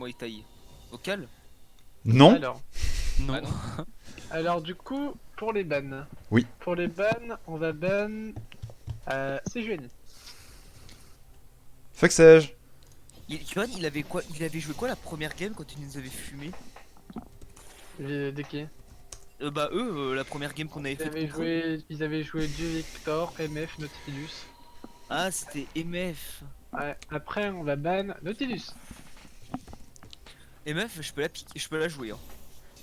Muay Thai. Vocal? Non. Alors, Ah Non. non. alors du coup, pour les bans. Oui. Pour les bans, on va ban... CGN. Fuck Sage. Johan, il avait quoi? Il avait joué quoi la première game quand il nous avait fumé? De qui? Bah eux, la première game qu'on avait ils faite avaient, contre eux. ils avaient joué Dieu Victor, MF, Nautilus. Ah, c'était MF. Ouais, après on va ban Nautilus. MF, je peux la piquer, je peux la jouer. Hein.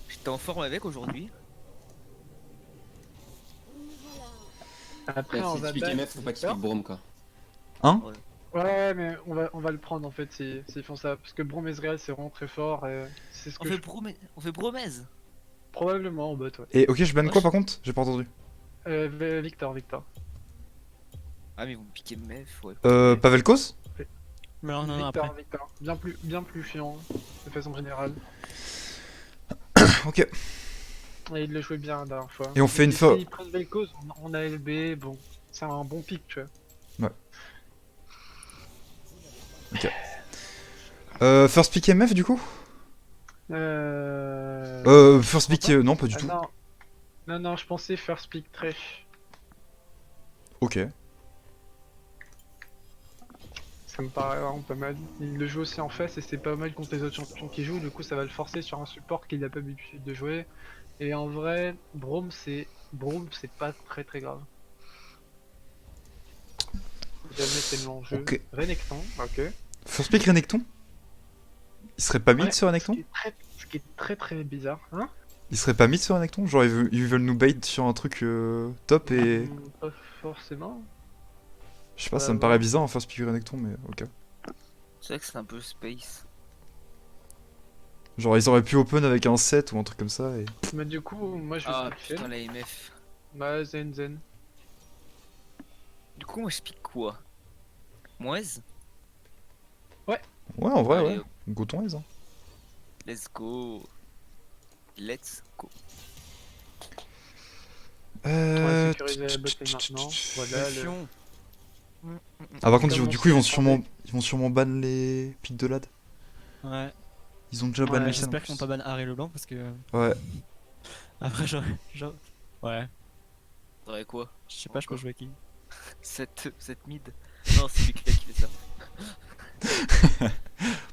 J'étais en forme avec aujourd'hui. Après Là, on si va tu piques ban MF, faut pas qu'il pique Brom quoi. Hein? Ouais, mais on va le prendre en fait s'ils font ça. Parce que Brom Ezreal c'est vraiment très fort et c'est ce On que fait, je... on fait bromèse. Probablement en bot, ouais. Et ok, je banne quoi Wesh. par contre? J'ai pas entendu. Victor. Ah, mais vous me piquez MF, ouais. Pavelkos? Mais non, après. Victor. Bien plus chiant, de façon générale. Ok. Et il le jouait bien la dernière fois. Et on fait une fois. Si ils prennent Vel'Koz en ALB, bon, c'est un bon pick, tu vois. First pick MF du coup? First pick, non, pas du tout. Non, je pensais first pick Thresh. Ok. Ça me paraît vraiment pas mal. Il le joue aussi en face et c'est pas mal contre les autres champions qui jouent, du coup ça va le forcer sur un support qu'il n'a pas l'habitude de jouer. Et en vrai, Braum c'est pas très grave. Si jamais c'est l'enjeu. Ok. Renekton, ok. First pick Renekton? Il serait pas mid Ouais, sur Renekton? ce qui est très bizarre, hein. Il serait pas mid sur Renekton? Genre ils veulent nous bait sur un truc top et... Pas forcément. Je sais pas, Bah, ça me paraît bizarre un first pick Renekton mais ok. C'est vrai que c'est un peu space. Genre ils auraient pu open avec un set ou un truc comme ça et... Mais du coup, moi je vais Ah switcher. putain, la MF. Bah, Zen. Du coup, moi je pique quoi? Moise? Ouais en vrai Allez, ouais. Go ton aise hein. Let's go. Let's go. On va sécuriser la botlane maintenant. Voilà, le... Fion. Ah par contre Comment du coup ils vont c'est sûrement ban les pics de lad. Ouais. Ils ont déjà ban Ouais, les J'espère qu'ils vont pas ban Harry Leblanc parce que. Ouais. Après, genre. Ouais. Faudrait quoi? Je sais pas, je peux jouer avec qui. Cette mid. Non, c'est lui qui fait ça.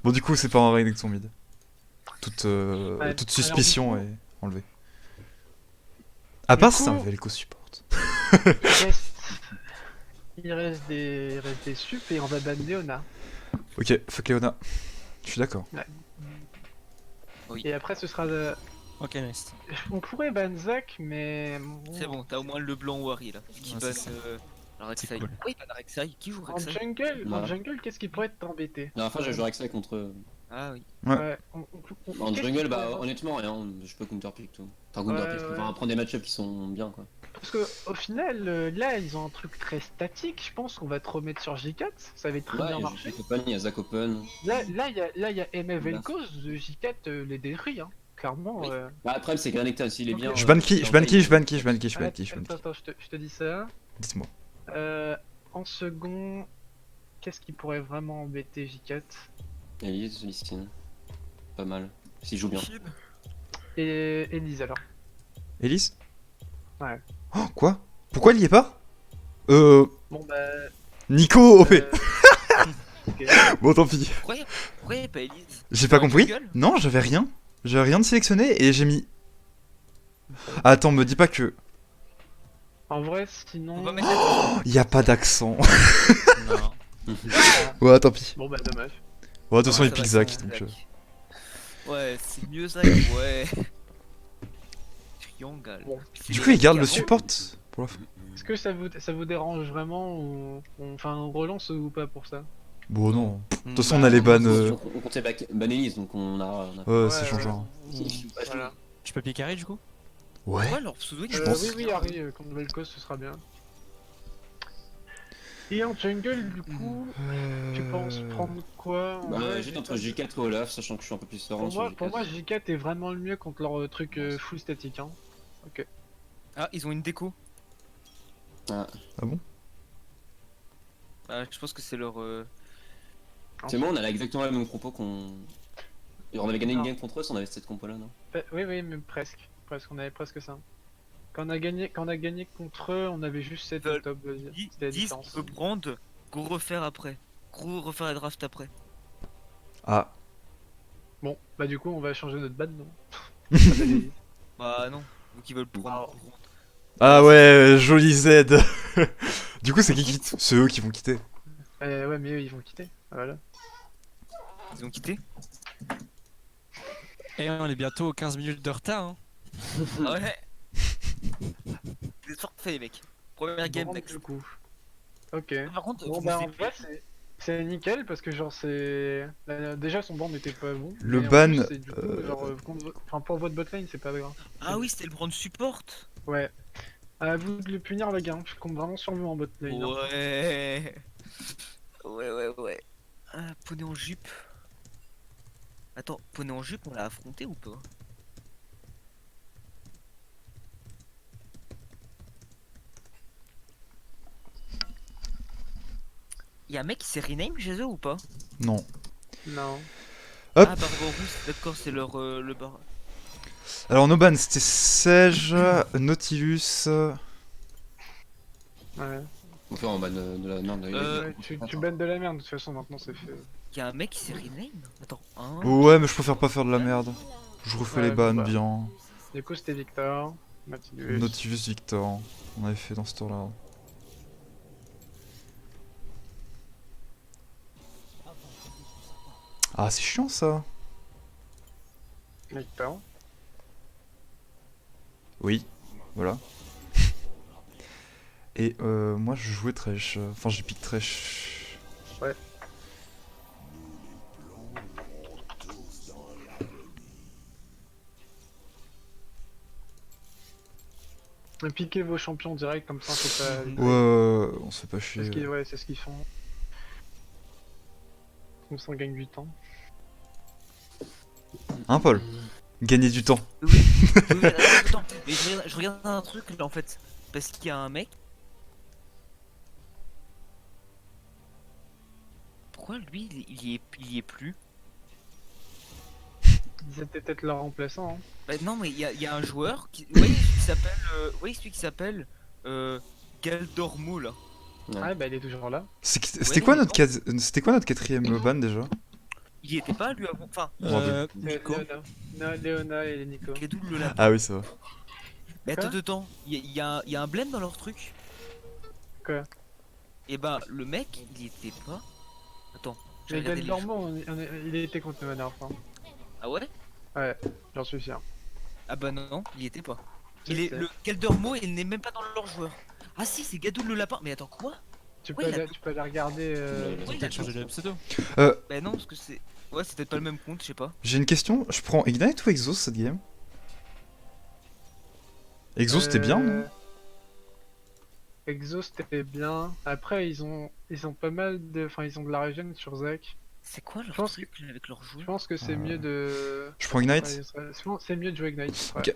Bon du coup c'est pas un Renekton mid. Toute Ouais, toute alors, suspicion du coup- est enlevée. À part Du c'est un coup- Vel'Koz support. Il reste des sup et on va ban Leona. Ok, fuck Léona. Je suis d'accord. Et après ce sera... Ok, nice. On pourrait ban Zac, mais... C'est bon, t'as au moins le blanc ou Harry là. Qui Ouais, ban c'est ça. la Rek'Sai. C'est cool. Oui, il ban Rek'Sai. Qui joue En Rek'Sai? jungle, qu'est-ce qui pourrait t'embêter? La dernière fois, j'ai joué avec ça contre. Ah oui. Ouais. En qu'est-ce jungle, qui bah pourrait- honnêtement, rien. Je peux counterpick tout. Enfin, counterpick, Ouais. enfin, prendre des match-ups qui sont bien quoi. Parce que au final, là, ils ont un truc très statique. Je pense qu'on va te remettre sur J4. Ça va très Ouais, bien il y a marcher. Jack Open, il y a Zach Open. Là, il y a MF Vel'Koz, J4 les détruit, hein. Clairement. Oui. Bah, après, c'est que Renekton, s'il est Ok. bien. Je ban qui? c'est Je ban en qui? taille, Je ban qui? Je ban qui? Je ban qui? Je ban qui? Attends, je te dis ça. Dites-moi. En second, qu'est-ce qui pourrait vraiment embêter J4? Elise, Lysine. Pas mal. S'il joue bien. Et Elise alors. Elise? Ouais. Oh, quoi? Pourquoi il y est pas? Bon bah. Nico OP! Ok. Bon, tant pis. Pourquoi y a pas Elise? J'ai pas En compris? jungle Non, j'avais rien. J'avais rien de sélectionné et j'ai mis. Attends, me dis pas que. En vrai, On sinon. va mettre Oh, y a pas d'accent. Non. Ouais, tant pis. Bon bah dommage. Bon, de toute façon, Ouais, il ça pique va, Zach, ça va, donc. Zach. Ouais, c'est mieux Zach, ouais. Triangle. Bon. Du coup, il garde le Garde. support pour la fin. Est-ce que ça vous dérange vraiment ou enfin on relance ou pas pour ça? Bon, non. De toute façon, on a les ban. On comptait ban Elise, donc on a. Ouais, ça change rien. Voilà. Tu peux piquer Harry du coup? Ouais. Ouais, leur pseudo il Je est pense. Oui, oui, Harry, contre Vel'Koz, ce sera bien. Et en jungle, du coup, tu penses prendre quoi? En Bah, vrai, j'étais entre J4 et Olaf, sachant que je suis un peu plus serein sur J4. pour moi, J4 est vraiment le mieux contre leur truc full statique. Hein. Ok. Ah, ils ont une déco. Ah. Ah bon? Ah, je pense que c'est leur. C'est bon, on a exactement la même propos qu'on. Et on avait gagné une Non. game contre eux si on avait cette compo là, non? Oui, oui, mais presque. Presque, on avait presque ça. Quand on a gagné contre eux, on avait juste 7 au Veulent- top. C'était la 10 différence. peut prendre, go refaire après. Go refaire la draft après. Ah. Bon, bah du coup, on va changer notre ban, non? Bah non, donc ils veulent prendre. Ah ouais, joli Z. Du coup, c'est qui quitte? C'est eux qui vont quitter. Ouais, mais eux, ils vont quitter. Voilà. Ils ont quitté. Et on est bientôt aux 15 minutes de retard. Hein. Ah ouais. Vous êtes forfaits les mecs. Première game Bon, next. du coup. Ok. Par contre, Bon, vous bah me en faites- vrai, c'est nickel parce que genre c'est déjà son ban n'était pas bon. Le mais en ban, plus, c'est du coup, genre enfin pour votre botlane c'est pas grave. Ah oui, c'était le brand support. Ouais. À vous de le punir les gars, je compte vraiment sur vous en botlane. Hein. Ouais. Ouais. Ah, poney en jupe. Attends, poney en jupe, on l'a affronté ou pas? Y'a un mec qui s'est rename chez eux ou pas? Non. Non. Hop. Ah, Barbarous, d'accord, c'est leur le bar. Alors, Noban, c'était Sage, Nautilus. Ouais. On fait en ban de la merde. Ouais, tu bannes de la merde de toute façon maintenant c'est fait. Y'a un mec qui s'est rename? Attends, hein? Ouais, mais je préfère pas faire de la merde. Je refais Ouais, les bans bah. bien. Du coup c'était Victor, Mathilus. Nautilus Victor. On avait fait dans ce tour-là. Ah, c'est chiant ça. Victor. Oui, voilà. Et moi je jouais Thresh. Enfin, j'ai pick Thresh. Ouais. Piquez vos champions direct comme ça faut pas. Ouais, on se fait pas C'est chier. ce qu'ils ouais, c'est ce qu'ils font. Comme ça on gagne du temps. Hein, Paul? Gagner du temps. Oui, attends, mais je regarde un truc là en fait. Parce qu'il y a un mec. Pourquoi lui il y est plus? Ils étaient peut-être leur remplaçant. Hein. Bah non, mais il y a un joueur qui. Vous voyez celui qui s'appelle. Vous voyez celui qui s'appelle. Galdormo là. Ouais, bah il est toujours là. C'était Ouais, quoi mais notre c'était quoi notre quatrième ban déjà? Il y était pas lui avant. Enfin, Nico. Léona et Nico. Gadoul le lapin. Ah oui, ça va. Mais Quoi attends, il y a un blême dans leur truc. Quoi? Et bah le mec il y était pas. Attends, j'ai Mais regardé les jeux. Normand, il était contre nous la dernière fois. Ah ouais? Ouais, j'en suis sûr. Ah bah non, il y était pas. Je sais. Le Galdormo il n'est même pas dans leur joueur. Ah si, c'est Gadoul le lapin. Mais attends, quoi? Tu Ouais, peux, il a- tu peux aller regarder. Ouais, il a Peut-être changer de pseudo. Bah non, parce que c'est. Ouais, c'est peut-être pas le même compte, je sais pas. J'ai une question. Je prends Ignite ou Exhaust cette game? Exhaust c'était bien, non? Exhaust était bien. Après, ils ont pas mal de. Enfin, ils ont de la régène sur Zach. C'est quoi leur Je pense truc avec leur Je joueur? pense que c'est mieux de. Je prends Ignite. Ouais, c'est mieux de jouer Ignite. Ouais. Ok.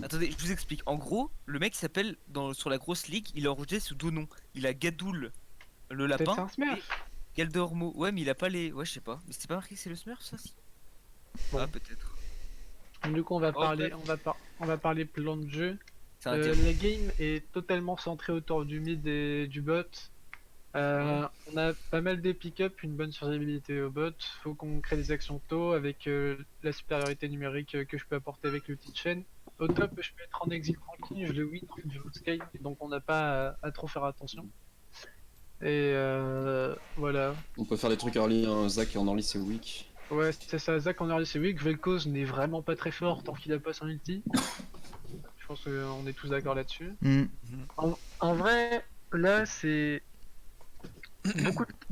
Attendez, je vous explique. En gros, le mec s'appelle sur la grosse ligue, il est enregistré sous deux noms. Il a Gadoul le Peut-être c'est lapin un Smurf. et Galdormo. Ouais, mais il a pas les. Ouais, je sais pas. Mais c'était pas marqué que c'est le Smurf ça si? Bon. Ah, peut-être. Du coup, on va Oh, parler, peut-être. on va parler plan de jeu. C'est un diable. La game est totalement centrée autour du mid et du bot. On a pas mal des pick-up, une bonne survivabilité au bot. Faut qu'on crée des actions tôt avec la supériorité numérique que je peux apporter avec l'outil de chaîne. Au top, je peux être en exil tranquille, je le win, je le scale, donc on n'a pas à trop faire attention. Et voilà. On peut faire des trucs early, hein. Zach en early c'est weak. Ouais, c'est ça, Zach en early c'est weak. Vel'Koz n'est vraiment pas très fort tant qu'il a pas son ulti. Je pense qu'on est tous d'accord là-dessus. Hmm. En vrai, là c'est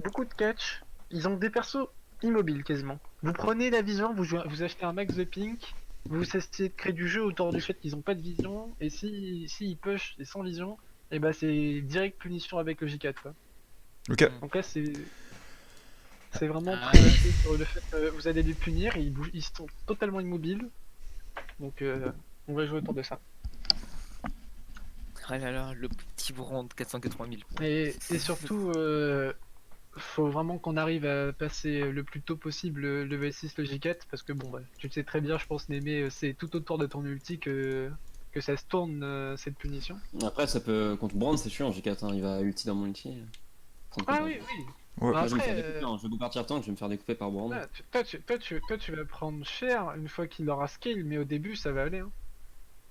beaucoup de catch. Ils ont des persos immobiles quasiment. Vous prenez la vision, vous achetez un max de pink, vous essayez de créer du jeu autour du fait qu'ils ont pas de vision, et si ils push et sans vision, et bah c'est direct punition avec le J4 quoi. Ok. Donc là c'est vraiment Ah, très axé sur le fait que vous allez les punir, et ils sont totalement immobiles. Donc on va jouer autour de ça. Ah là là, le petit brand 480 000. Et surtout, faut vraiment qu'on arrive à passer le plus tôt possible le V6 le J4 parce que bon, bah, tu le sais très bien, je pense, Némé, c'est tout autour de ton ulti que ça se tourne cette punition. Après, ça peut. Contre Brand, c'est chiant, G4, hein, il va ulti dans mon ulti. Ah oui, oui. Ouais. Bah, Moi, je vais me après, faire découper, hein. Je vais vous partir tant que je vais me faire découper par Brand. ah, toi, tu vas prendre cher une fois qu'il aura scale, mais au début, ça va aller. Hein.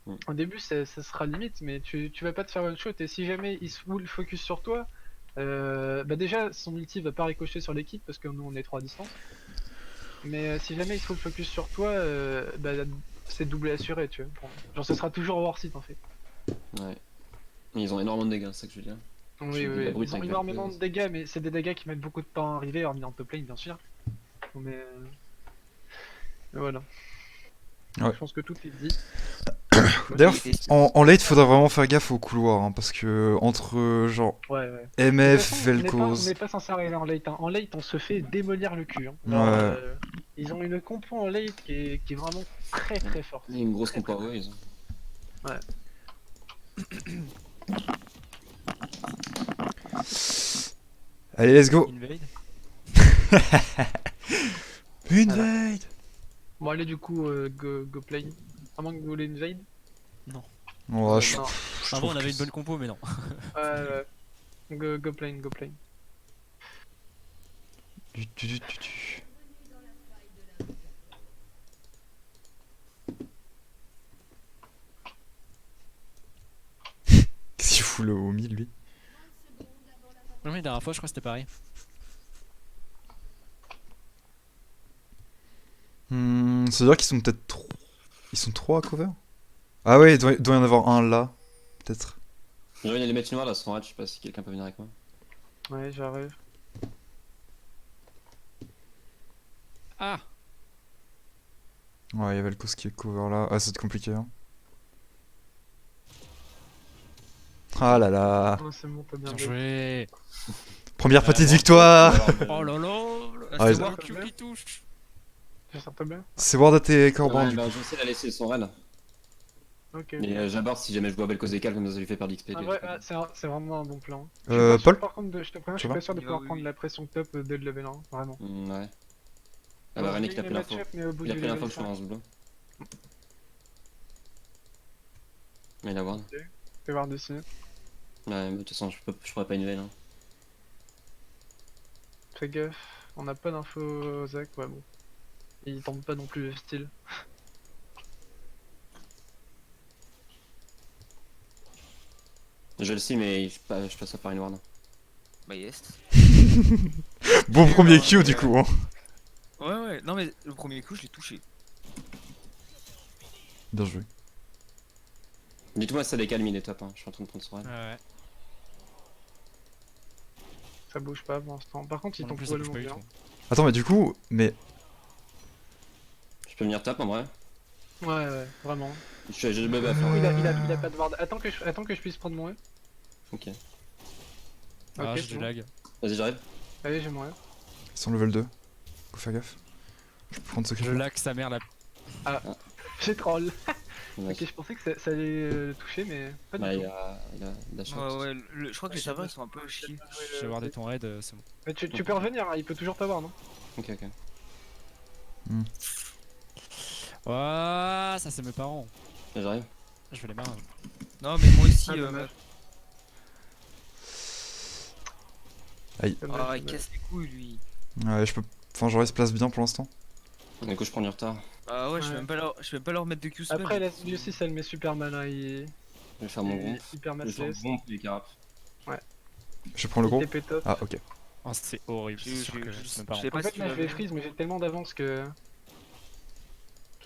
Mm. Au début, ça sera limite, mais tu vas pas te faire one shot. Et si jamais il se full focus sur toi, bah déjà, son ulti va pas ricocher sur l'équipe parce que nous on est 3 à distance. Mais si jamais il se full focus sur toi, bah c'est doublé assuré, tu vois. Bon, genre, ce sera toujours war sit en fait. Ouais. Mais ils ont énormément de dégâts, c'est ça que je veux dire. Oui, J'ai vu oui, la oui. brute Ils ont avec la énormément de clé. dégâts, mais c'est des dégâts qui mettent beaucoup de temps à arriver, hormis en top lane, bien sûr. Mais voilà. Ouais. Je pense que tout est dit. D'ailleurs, Ok, en late, faudra vraiment faire gaffe au couloir, hein, parce que entre genre Ouais, ouais. De toute MF, façon, on n'est Vel'Koz. pas censé arriver en late. Hein. En late, on se fait démolir le cul. Hein. Genre, Ouais. ils ont une compo en late qui est vraiment très très forte. Il y a une grosse Très, compo, très ouais, ils ont. Allez, let's go. Invade. Invade. Bon, allez, du coup, go play. À moins que vous voulez invade. Ouais, je Non. trouve Avant, on que avait une c'est- bonne compo, mais non. Go play, go play. Du. Qu'est-ce qu'il fout le Omi, lui? Non, mais la dernière fois, je crois que c'était pareil. C'est-à-dire qu'ils sont peut-être trop. Ils sont trois à cover? Ah ouais, il doit y en avoir un là. Peut-être. Je vais aller les mettre noirs là, sans rate, je sais pas si quelqu'un peut venir avec moi. Ouais, j'arrive. Ah! Ouais, il y avait le cause qui est cover là. Ah, c'est compliqué, hein. Ah là là. Oh, c'est bon, t'as bien Bien joué. joué! Première Ouais, petite bon. victoire. Oh là là! Ah, C'est ils- moi le Q qui touche! Ça sort bien. C'est Ward at et Corban Ouais, du coup. bah, j'essaie de la laisser son raid. Ok. Mais j'aborde si jamais je vois Vel'Koz décale, comme ça lui fait perdre d'XP. Ah ouais, c'est vraiment un bon plan. Paul? Par contre, je te préviens, je Ça suis va pas sûr de Il va pouvoir où, prendre lui la pression top dès le level 1, vraiment. Ouais. Ah bah René qui a pris l'info. Mais au bout Il a du pris l'info level que je suis 5, dans ce bleu. Mais il a Ward. fais voir dessus. Ouais, mais de toute façon, je pourrais pas innover là. Fais gaffe, on n'a pas d'infos Zach, ouais bon. Il tente pas non plus le style. Je le sais, mais je passe par une Ward. Bah yes. Bon premier Q du coup, hein. Ouais, non mais le premier coup je l'ai touché. Bien joué. Dites-moi si ça décale, il est top, hein. Je suis en train de prendre son raid. Ouais. Ça bouge pas pour l'instant. Par contre, il Non tombe plus, ça bouge probablement pas du bien. tout. Attends, mais du coup, mais. Je peux venir top en vrai. Ouais, vraiment. J'ai le bébé à faire. Il a pas de ward. Attends que je puisse prendre mon E. Ok. Ah, Ok, j'ai c'est du bon. lag. Vas-y, j'arrive. Allez, j'ai mon E. Ils sont level 2. Faut faire gaffe. Je peux prendre ce que je Je veux. lag sa mère la. J'ai troll. Nice. Ok, je pensais que ça allait toucher, mais pas Bah, du il tout. a dash Ouais, out. ouais, je crois que les serveurs ils sont un peu chiés. Je vais warder ton raid, c'est bon. Mais tu peux revenir, hein, il peut toujours t'avoir, non? Ok, ok. Ouah, ça c'est mes parents. Là, j'arrive. Je vais les marrer. Non mais moi aussi. Ah, dommage. Aïe. Ah, il casse les couilles lui. Ouais, je peux. Enfin, genre, il se place bien pour l'instant. Du coup, je prends du retard. Ah ouais, je Ouais. vais même pas leur mettre de Q spell. Après, la aussi, ça le met super mal, hein, il Je vais faire mon gros. est hyper Je vais faire matchless. mon les carapes. Je prends le gros. Il TP top. Ah, ok. Oh, c'est horrible, c'est sûr que c'est mes parents. sais En pas fait, si tu là, je vas vais venir. freeze, mais j'ai tellement d'avance qu'il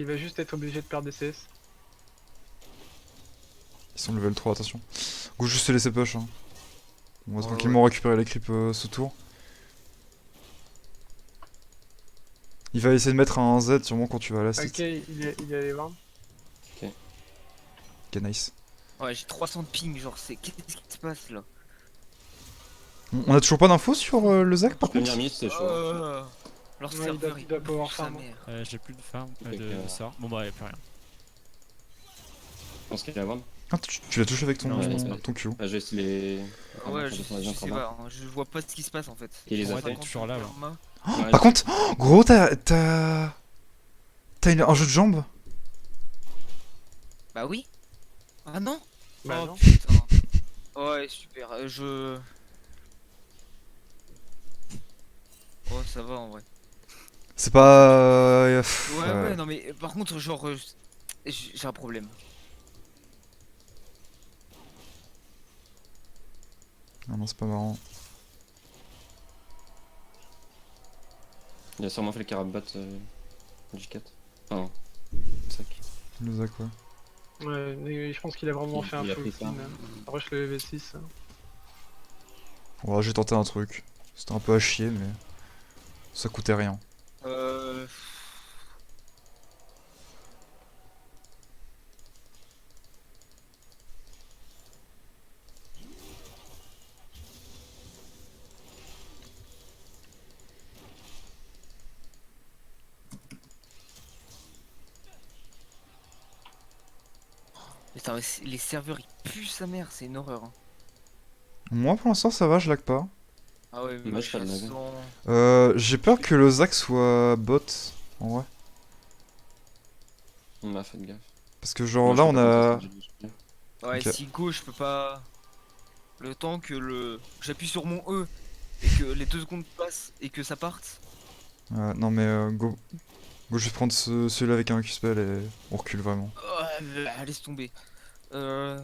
va juste être obligé de perdre des CS. Ils sont level 3, attention. Go, juste se laisser push. Hein. On va Ouais, tranquillement récupérer les creeps ce tour. Il va essayer de mettre un Z sûrement quand tu vas à la Ok, site. il est allé voir. Ok, nice. Ouais, j'ai 300 de ping, genre c'est. Qu'est-ce qui se passe là? On a toujours pas d'infos sur le Zach par Je peux venir contre? mid, c'est chaud. Leur Ouais, serveur il doit il pouvoir fout sa farm, hein. mère. J'ai plus de farm, Ok, de sort. Bon bah y'a plus rien. Je pense qu'il va Ward. Ah, tu l'as touché avec ton, Non, je pense pas. ton Q. Ah, j'ai essayé les. Ouais, Enfin, je son avion sais combat. pas, hein, je vois pas ce qui se passe en fait. Qui les a Ouais, fait t'es toujours là, ouais. Karma. Ouais, Par contre, oh, gros, t'as un jeu de jambes? Bah oui. Ah non. Bah Oh non. putain. Ouais, super. Oh, ça va en vrai. C'est pas... Ouais, ouais, non mais par contre, genre, j'ai un problème. Non, non, c'est pas marrant. Il a sûrement fait le carabat J4. Enfin, sac. Le Zach, ouais. Ouais, mais je pense qu'il a vraiment fait un Il a full pris ça. clean. Rush le V6. Ouais, j'ai tenté un truc. C'était un peu à chier, mais ça coûtait rien. Euh... Putain, mais les serveurs ils puent sa mère, c'est une horreur. Hein. Moi, pour l'instant, ça va, je lag pas. Ah ouais, mais Moi, je je pas de suis à lag. 100. J'ai peur que le Zach soit bot, en vrai. On m'a fait gaffe. Parce que genre Moi, là, je on peux pas a... tester, j'ai- Ouais, Ok. si go, je peux pas. Le temps que j'appuie sur mon E et que les 2 secondes passent et que ça parte. Non mais go. Go, je vais prendre celui-là avec un Q-spell et on recule vraiment. Laisse tomber. Je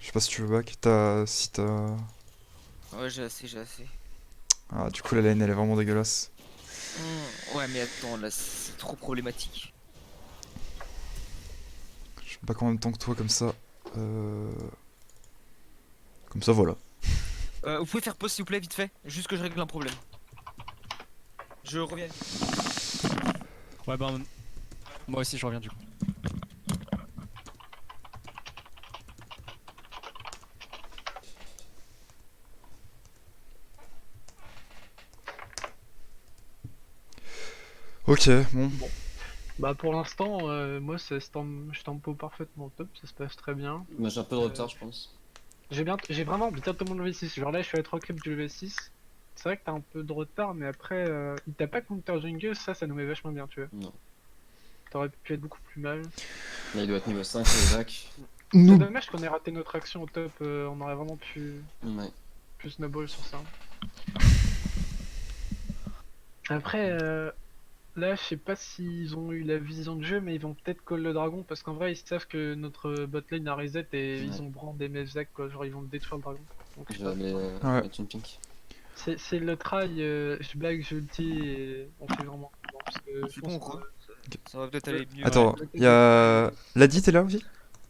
sais pas si tu veux back. Si t'as... Ouais, j'ai assez, j'ai assez. Ah, du coup, la lane, elle est vraiment dégueulasse. Ouais, mais attends, là, c'est trop problématique. Je suis pas en même temps que toi, comme ça. Comme ça, voilà. Vous pouvez faire pause s'il vous plaît, vite fait. Juste que je règle un problème. Je reviens. Ouais, ben. Moi aussi, je reviens du coup. Ok, bon. Bah pour l'instant, moi je tempo parfaitement top, ça se passe très bien. Moi, j'ai un peu de retard, je pense. J'ai vraiment bientôt mon level 6. Genre là, je suis à 3 creeps du level 6. C'est vrai que t'as un peu de retard, mais après, il t'a pas counter jungle, ça nous met vachement bien, tu vois. Non. T'aurais pu être beaucoup plus mal. Là, il doit être niveau 5, le Zach. C'est Nous... dommage qu'on ait raté notre action au top, on aurait vraiment pu Ouais. snowball sur ça. Après, là, je sais pas s'ils ont eu la vision de jeu, mais ils vont peut-être call le dragon parce qu'en vrai, ils savent que notre botlane a reset et ils Ouais. ont brand des Mevzak quoi. Genre, ils vont détruire le dragon. Donc, je Je sais vais pas. aller Ouais. mettre une pink. C'est le try, je blague, je ulti et on fait vraiment. Bon, parce que je C'est pense bon, qu'on quoi. Ça va peut-être aller mieux. Attends, ouais. y'a... Ladi, t'es là aussi?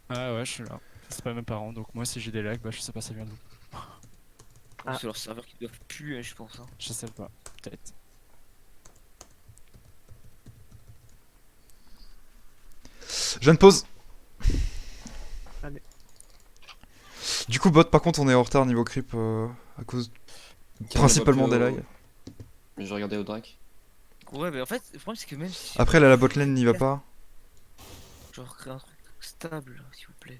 Ah ouais, je suis là. C'est pas mes parents, donc moi, si j'ai des lags, bah je sais pas, ça vient d'où. Ah. C'est leurs serveurs qui doivent puer, je pense. Hein. Je sais pas, peut-être. Je viens de pause. Allez. Du coup, bot, par contre, on est en retard niveau creep à cause principalement des lags. Mais je regardais au Drac. Ouais, mais en fait, le problème c'est que même si. Après, là, la botlane n'y va pas. Genre, créer un truc stable, s'il vous plaît.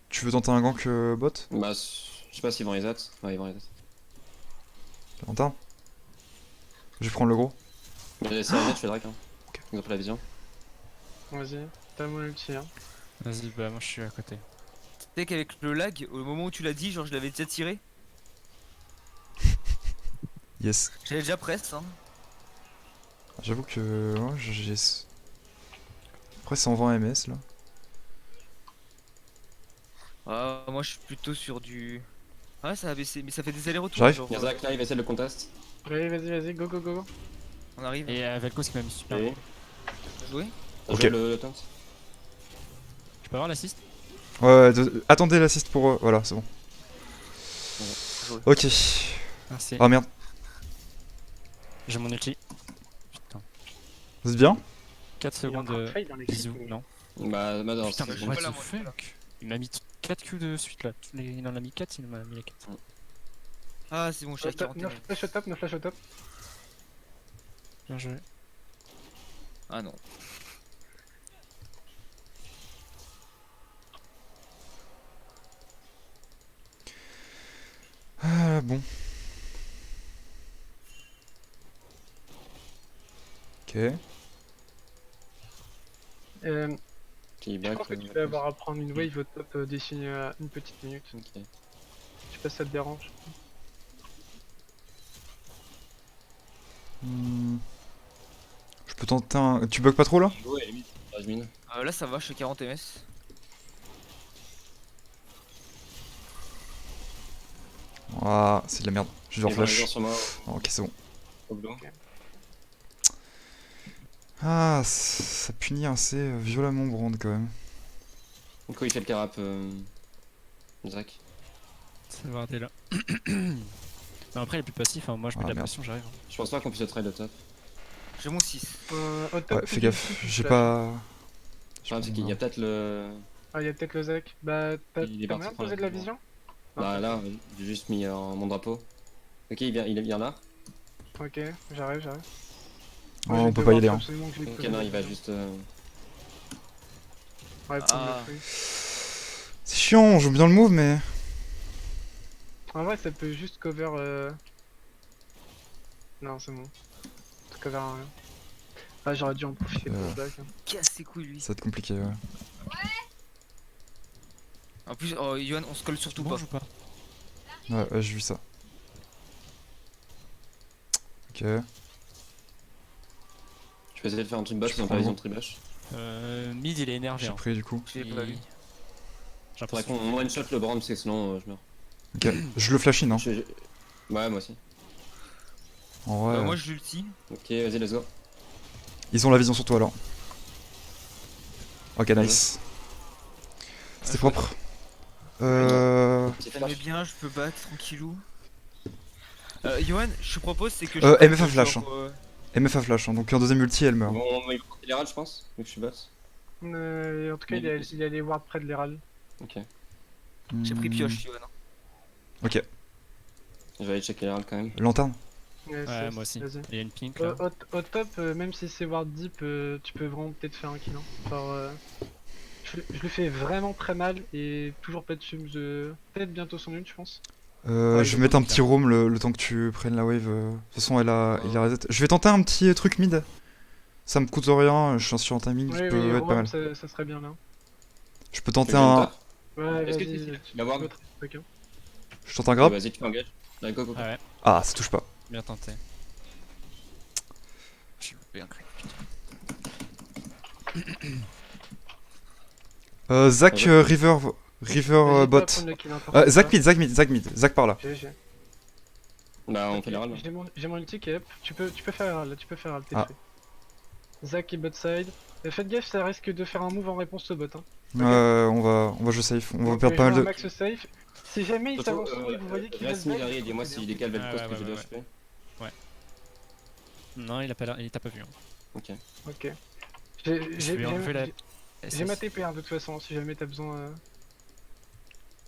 Tu veux tenter un gank bot? Bah, je sais pas s'ils vont reset. Ouais, ils vont reset. Entends. Je vais prendre le gros. Mais c'est reset, je fais Drac. Hein. Ils ont pris la vision. Vas-y, t'as mon ulti. Hein. Vas-y, bah moi, je suis à côté. Tu sais qu'avec le lag, au moment où tu l'as dit, genre je l'avais déjà tiré. Yes. J'avais déjà press, hein. J'avoue que... Ouais, j'ai... Après, 120 ms, là. Ah, moi je suis plutôt sur du. Ah, ça a baissé, mais ça fait des allers-retours. J'arrive. Genre, Il y a Zach là, il va essayer de le contest. Vas-y, go, go, go, go. on arrive. Et Velko, qui m'a mis super Et bon. Jouer. t'as Ok. joué le taunt. Je peux avoir l'assist? Ouais, attendez l'assist pour... Voilà, c'est bon. Jouer. Ok. Merci. Ah merde. J'ai mon ulti. Putain. Vous êtes bien? 4 Il est en secondes train de de fail dans les bisous, creeps. non? Bah, non, Putain, mais c'est what pas là, the moi, fuck? Il m'a mis 4 Q de suite là. Il en a mis 4, il m'a mis les 4. Ah, c'est bon, je suis à 41. 9 flash au top, 9 flash au top. Bien joué. Ah non. Ouais, bon. Ok. Qui Je back. pense que tu vas avoir à prendre une wave au top d'ici une petite minute. Ok. Je sais pas si ça te dérange. Je peux tenter un... Tu bugs pas trop là? Ouais, limite, Rajmin. Là ça va, je suis 40 ms. Ah, c'est de la merde. Je vais Il y a des gens flash. sur moi Ok, c'est bon. au boulot. Ah, ça punit assez violemment Brand quand même. Du coup, il fait le carap, Zach. Ça va arrêter là. Non, après, il est plus passif. Hein. Moi, je mets Ah, de la merde. pression, j'arrive. hein. Je pense pas qu'on puisse le trade au top. J'ai mon 6. Au top, Ouais, tout fais de gaffe. suite, J'ai flash. pas... Le problème, c'est qu'il y a peut-être le. Ah, il y a peut-être le Zach. Bah, t'as Il est t'as parti moyen de prendre poser de la la vision? Bah là, j'ai juste mis mon drapeau. Ok, il vient là. Ok, j'arrive. Oh, Moi, je on vais peut pas y devoir aller. Hein. absolument que je lui Ok, pose non, la il va vision. juste. Ouais, prendre Ah. le free. C'est chiant, on joue bien le move, mais... En vrai, ça peut juste cover. Non, c'est bon. Ça cover un rien. Ah, j'aurais dû en profiter pour le back. Hein. Casse ses couilles lui. Ça va être compliqué, ouais. En plus, oh, Yohan, on se colle surtout Bon, pas. je joue pas. Ouais, j'ai vu ça. Ok. Je peux essayer de faire un truc bash, Je ils ont prends pas le vision bon. de tribash. Mid, il est énervé. J'ai Hein. pris du coup. J'ai pas vu. J'ai Faudrait l'impression. qu'on one shot le brand parce que sinon je meurs. Ok. Je le flash in, hein. Ouais, moi aussi. En vrai, Moi je l'ulti. Ok, vas-y, let's go. ils ont la vision sur toi alors. Ok, nice. C'était propre. Petit Ça flash. met bien, je peux back tranquillou. Yohan, je te propose c'est que MFA flash, MFA flash, hein, donc en deuxième ulti, elle meurt. Bon, il va prendre les rats, je pense, vu que je suis bot. En tout cas, il est allé ward près de l'Héral. Ok. J'ai pris pioche Yohan. Ok. Je vais aller checker les rats quand même. Lanterne. Ouais, moi aussi. Vas-y. Il y a une pink là. Au top, même si c'est ward deep, tu peux vraiment peut-être faire un kill. Hein. Genre, je le fais vraiment très mal et toujours pas de fumes de. Peut-être bientôt son ult, je pense. Je vais mettre un petit roam le temps que tu prennes la wave. De toute façon, il a reset. Je vais tenter un petit truc mid. Ça me coûte rien, je suis sur un timing qui peut être pas mal. Ça serait bien là. Je peux tenter Tu veux un. une taf Ouais, Est-ce que vas-y. tu vas voir Chacun. Je tente un grab. Vas-y, tu m'engages. Allez, go, go. Ah ouais, Ah, ça touche pas. bien tenté. J'ai loupé un crack. Zach Ah River Vas-y, bot. pas prendre le kill, hein, Zach mid. Zach par là. GG. Bah, on fait les rats là. J'ai mon ulti qui est up. Tu peux faire Héral là, tu peux faire Héral, t'es Ah. prêt. Zach est bot side. Faites gaffe, ça risque de faire un move en réponse au bot. Hein. On va jouer safe. On va Donc, perdre pas mal jouez de. un max safe. Si jamais il Surtout, s'avance trop et que vous voyez qu'il reste va mid et dis-moi s'il décale Ouais, Vel'Koz ouais, que j'ai ouais, 2 ouais. HP. Non, il a pas l'air. Il t'a pas vu. Hein. Ok. Ok. Je vais enlever la. J'ai ma TP hein, de toute façon, si jamais t'as besoin.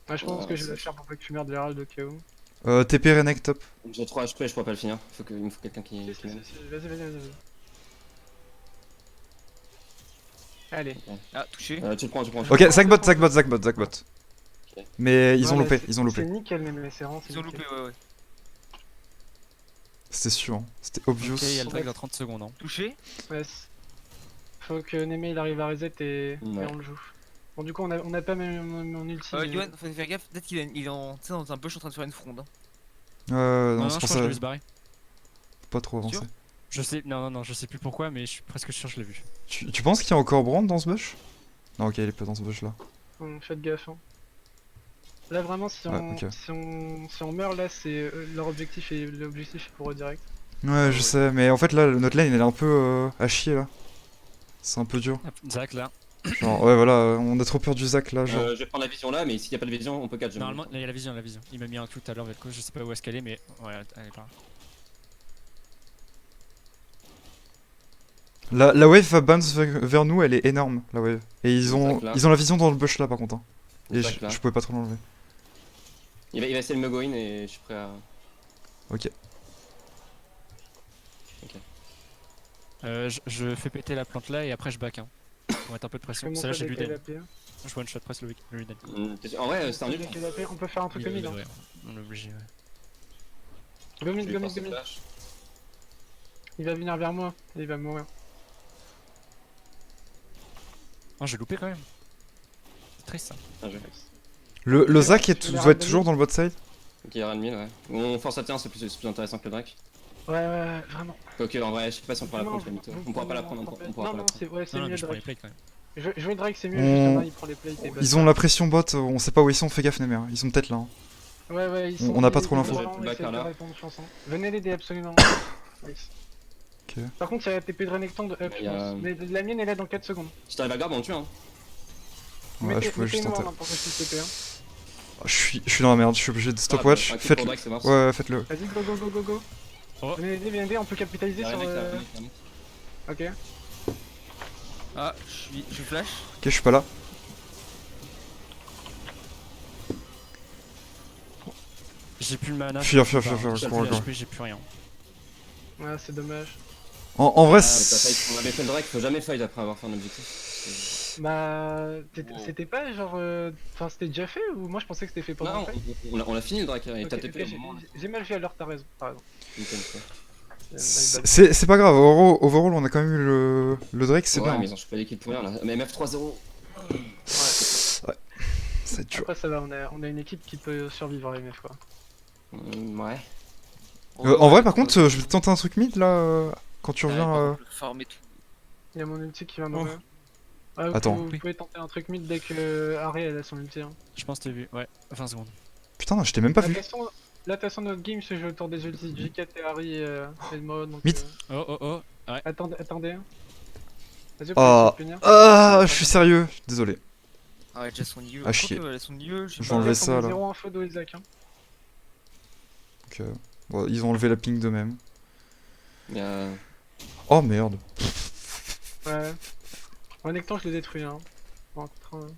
Ah, je pense Ouais, que je vais c'est- la faire pour pas que tu merdes l'Herald au cas où. TP Renek top. J'ai 3 HP, je pourrais pas le finir. Il me faut quelqu'un qui Si, m'aide. Vas-y. Allez. Ah, touché. Tu le prends. Ok, Zach bot. Mais ils ont Voilà, loupé, ils ont C'est loupé. nickel, mais c'est vraiment. Ils ont loupé, ouais. C'était sûr, hein. C'était obvious. Ok, il y a le drag dans 30 secondes. Hein. Touché. Ouais. Faut que Neme il arrive à reset et Ouais. on le joue. Bon, du coup, on a pas mon ulti. mais- Yohan, faut faire gaffe, peut-être qu'il est en, tu sais, dans un bush en train de faire une fronde. Hein. Non, Non, c'est je pour pense que je ça. vais se barrer. Faut pas trop avancer. Sûr Je sais. Non, je sais plus pourquoi, mais je suis presque sûr que je l'ai vu. Tu penses qu'il y a encore Brand dans ce bush? Non, ok, il est pas dans ce bush là. Faites gaffe. Hein. Là, vraiment, si on, ok. si on meurt, là, c'est leur objectif et l'objectif est pour eux direct. Ouais, je sais, mais en fait là, notre lane elle est un peu à chier là. C'est un peu dur. Hop, Zach là. Genre, ouais, voilà, on a trop peur du Zach là. Genre. Je vais prendre la vision là, mais s'il y a pas de vision, on peut catch. Normalement, là, il y a la vision. Il m'a mis un coup tout à l'heure, Vel'Koz. Je sais pas où est-ce qu'elle est, mais ouais, elle est par là. La wave va bounce vers nous, elle est énorme, la wave. Et ils ont Zach, là. la vision dans le bush là par contre. Hein. Et Zach, là. je pouvais pas trop l'enlever. Il va essayer de me go in et je suis prêt à. Ok. Je fais péter la plante là et après je back. Hein. Pour mettre un peu de pression. Comment C'est là ça, j'ai décaler Luden. la paix Je one shot presque le Luden. En vrai, c'est un nul. Décaler la paix, on peut faire un truc Il comme il. est Hein. ouais. On est obligé, ouais. Go mid, Je vais go mid, forcer go mid. flash. Il va venir vers moi, et il va mourir. Oh, j'ai loupé quand même. C'est triste ça. Ah, je vais. Le Zac Je vais doit être les toujours dans le bot side. Ok, il y aura une mine, ouais. On force à terre, c'est plus intéressant que le Drake. Ouais, vraiment. Ok, en vrai, je sais pas si on pourra la Non, prendre, la mytho. On pourra pas la prendre, on pourra Non, pas la non, prendre. c'est Non, non, mieux mais je prends les Drake. plates quand même. Jouer Drake, c'est mieux, On- justement, il prend les plates. et Ils ont la pression bot, on sait pas où ils sont, fais gaffe Nemer. Ils sont peut-être là. Hein. Ouais, ils On sont. n'a pas trop ils l'info. vont Je vais vraiment back essayer de là. répondre, je pense, hein. Venez l'aider absolument. Nice. Ok. Par contre, il y a la TP de Renekton de up, Il je y a- pense. Mais la mienne est là dans 4 secondes. Si t'arrives à garde, on le tue, hein. Ouais, je pouvais juste Mettez-moi tenter. hein, pour que je puisse TP. Hein. Ah, je suis dans la merde, je suis obligé de stopwatch. Ah, ok, pour Faites-le. Drake, c'est mort. Ouais, faites-le. Vas-y, go. Oh. Venez aider, on peut capitaliser Il y a sur. un mec là, un mec. Ok. Ah, je flash. Ok, je suis pas là. J'ai plus le mana. Fuir, j'ai fuir, plus fuir, j'ai cours, plus cours. HP, j'ai plus rien. Ouais, c'est dommage. En vrai, Ah, t'as fight. On avait fait le Drake, faut jamais fight après avoir fait un objectif. Bah, Wow. c'était pas genre. Enfin, c'était déjà fait ou moi je pensais que c'était fait pendant Non, le fight. on a fini le Drake, et Ok, t'as TP au moment. j'ai mal vu alors, t'as raison. Nickel, nickel. c'est pas grave. Overall, on a quand même eu le Drake, c'est Ouais, bien. mais ils ont chopé l'équipe pour rien là. Mais MF 3-0. Ça va être dur. Après, ça va, on a une équipe qui peut survivre à MF quoi. Ouais. En vrai, par contre, je vais tenter un truc mid là. Quand tu reviens. Farm et tout. Il y a mon ulti qui va mourir. Ouais, Attends. Vous pouvez tenter un truc mid dès que Harry elle a son ulti. Hein. Je pense que t'as vu. Ouais, 20 secondes. Putain, je t'ai même pas Là, de vu. toute façon, là, de toute façon, notre game se joue autour des ultis. J4 et Harry et le mode. Donc, Mythe. Oh. Ouais. attendez. Vas-y, vous Ah, pouvez finir. ah, je suis sérieux. Désolé. Ah ouais, déjà son niveau. Ah, chier. Elle a son niveau. Je vais enlever ça là. Zéro info de Isaac. Hein. Ok. Bon, ils ont enlevé la ping d'eux-mêmes. Il y a. Oh merde. Ouais. Renekton, je le détruis. Hein. Bon, contre,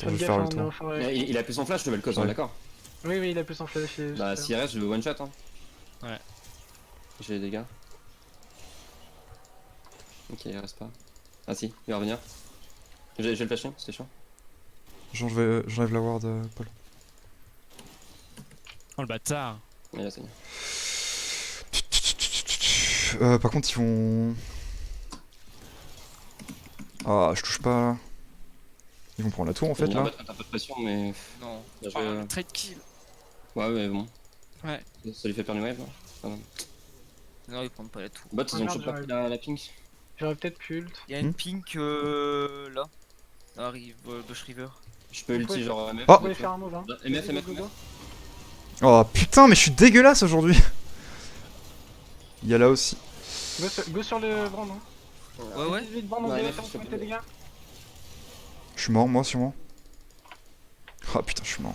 Je vais Faites faire gaffe, le hein, on est en tour. forêt. Il a plus son flash, le Vel'Koz, on Ouais. est d'accord. Oui, il a plus en flash. Bah, s'il reste, je vais one shot. Hein. Ouais. J'ai les dégâts. Ok, il reste pas. Ah si, il va revenir. J'ai le flash, c'était chiant. J'enlève la ward, Paul. Oh le bâtard. Ouais, là, c'est bien. Par contre, ils vont. Ah, je touche pas. Ils vont prendre la tour en fait On là. va mettre un peu de pression, mais. Non. Bien Oh, joué. le trade kill. Ouais, mais bon. Ouais. Ça lui fait perdre une wave là. Non, ils prennent pas la tour. Bot, ils ont merde, toujours pas j'aurais- pris la pink. J'aurais peut-être pu ult. Il y a une pink là. Arrive Bush River. Je peux Vous ulti pouvez- genre MF. Oh Vous pouvez faire un move. Hein. MF, Vas-y, MF, go, go, go. Oh putain, mais je suis dégueulasse aujourd'hui. Il y a là aussi. Go sur le brand. Hein. Ouais. Vite, brand, on Ouais, dirait MF, qu'on s'il te fait plaît. tes dégâts. Je suis mort, moi, sûrement. Ah putain, je suis mort.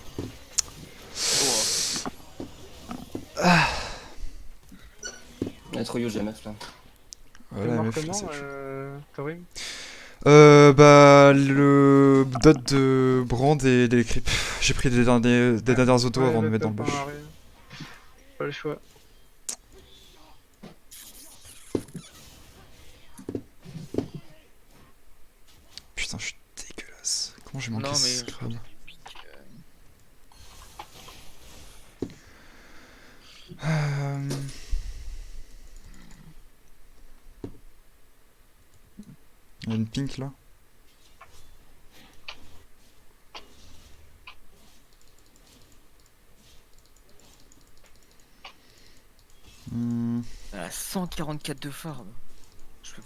Il est trop huge MF là. Ouais, T'es la mort MF, comment, c'est chaud. Torim? Bah, le dot de Brand et des creeps. J'ai pris des dernières autos avant de me mettre dans le bush. Pas le choix. Putain, je suis dégueulasse. Comment j'ai manqué Non, ce mais. scrub? Euh, Il y a une pink là. Elle a 144 de farm.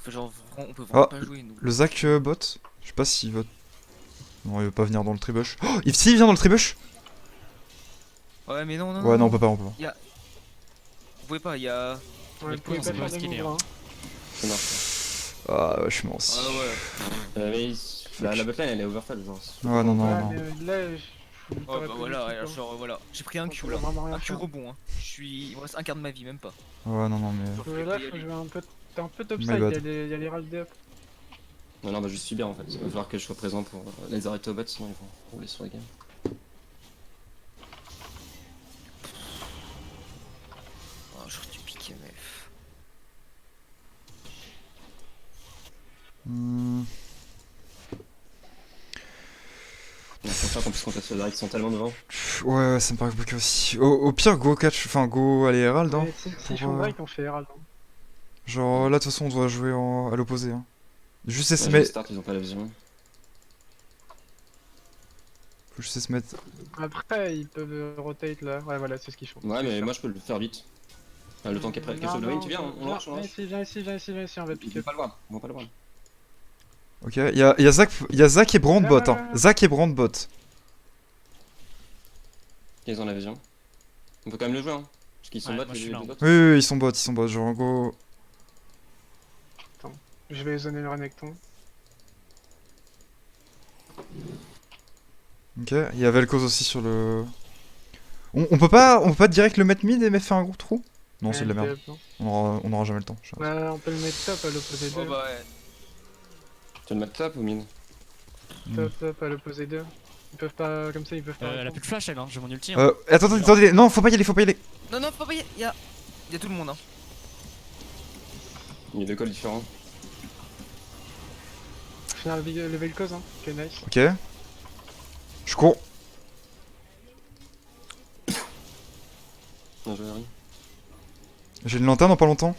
Genre, on peut vraiment Ah, pas jouer nous. Le Zac bot. Je sais pas s'il va. Non, il veut pas venir dans le tribush. Oh, s'il vient dans le tribush. Ouais, mais non. Ouais, non, on peut pas, on peut pas. Vous pouvez pas, il y a. Ouais, Le vous pouvez point, pas c'est faire ce de qu'il est, move. hein. Hein. Ça marche. Ah ouais, je suis mort aussi. Ah ouais. Mais la botlane elle est overfall genre. Ouais, non, non, Ouais, non. mais là, Oh bah voilà, genre voilà. J'ai pris un Q là. Un Q rebond. Hein. Il me reste un quart de ma vie, même pas. Ouais, non, non, mais. Là, faut jouer un peu. T'es un peu My topside, bad. il y a les ralls de up. Non, bah juste subir en fait. Il va falloir que je sois présent pour les arrêter au bot, sinon ils vont rouler sur la game. Oh, j'aurais dû piquer, MF. parce que ils sont tellement devant. Ouais, ça me paraît bloqué aussi. Au pire, go catch, enfin go aller Herald, hein. Mais si pour, ils font euh, break, on fait Herald. Hein. Genre là, de toute façon, on doit jouer à l'opposé. Hein. Juste essayer Ouais, de les start, ils ont pas la vision. Faut juste essayer de se mettre. Après, ils peuvent rotate là. Ouais, voilà, c'est ce qu'ils font. Ouais, mais moi je peux le faire vite. Le temps qu'après, Non, Capsule non, tu viens, on rush, on viens rush. ici, viens ici, viens ici, viens ici, on va Ils pick vont up. pas le voir, ils vont pas le voir. Ok, y a Zach et Brand bot. Hein. Zach et Brand bot. Ils ont la vision. On peut quand même le jouer, hein. Parce qu'ils sont Ouais, bot, moi, je suis les là, deux hein. bots. Oui, ils sont bots. Genre go. Je vais zoner le Renekton. Ok, il y a Vel'Koz aussi sur le. On peut pas direct le mettre mid et mettre faire un gros trou? Non, c'est de la merde. On aura jamais le temps. je pense. Ouais, on peut le mettre top à l'opposé Oh 2. bah ouais. Tu veux le mettre top ou mid? Top à l'opposé 2. Ils peuvent pas, comme ça, ils peuvent pas. Elle a répondre. plus de flash, elle, hein. J'ai mon ulti. Hein. Attendez, non, faut pas y aller. Non, non, faut pas y aller. Y a tout le monde. Hein. Il y a deux calls différents. Finir le Vel'Koz, hein. Ok, nice. Ok. Je cours. Bien joué, Harry. J'ai une lanterne dans pas longtemps.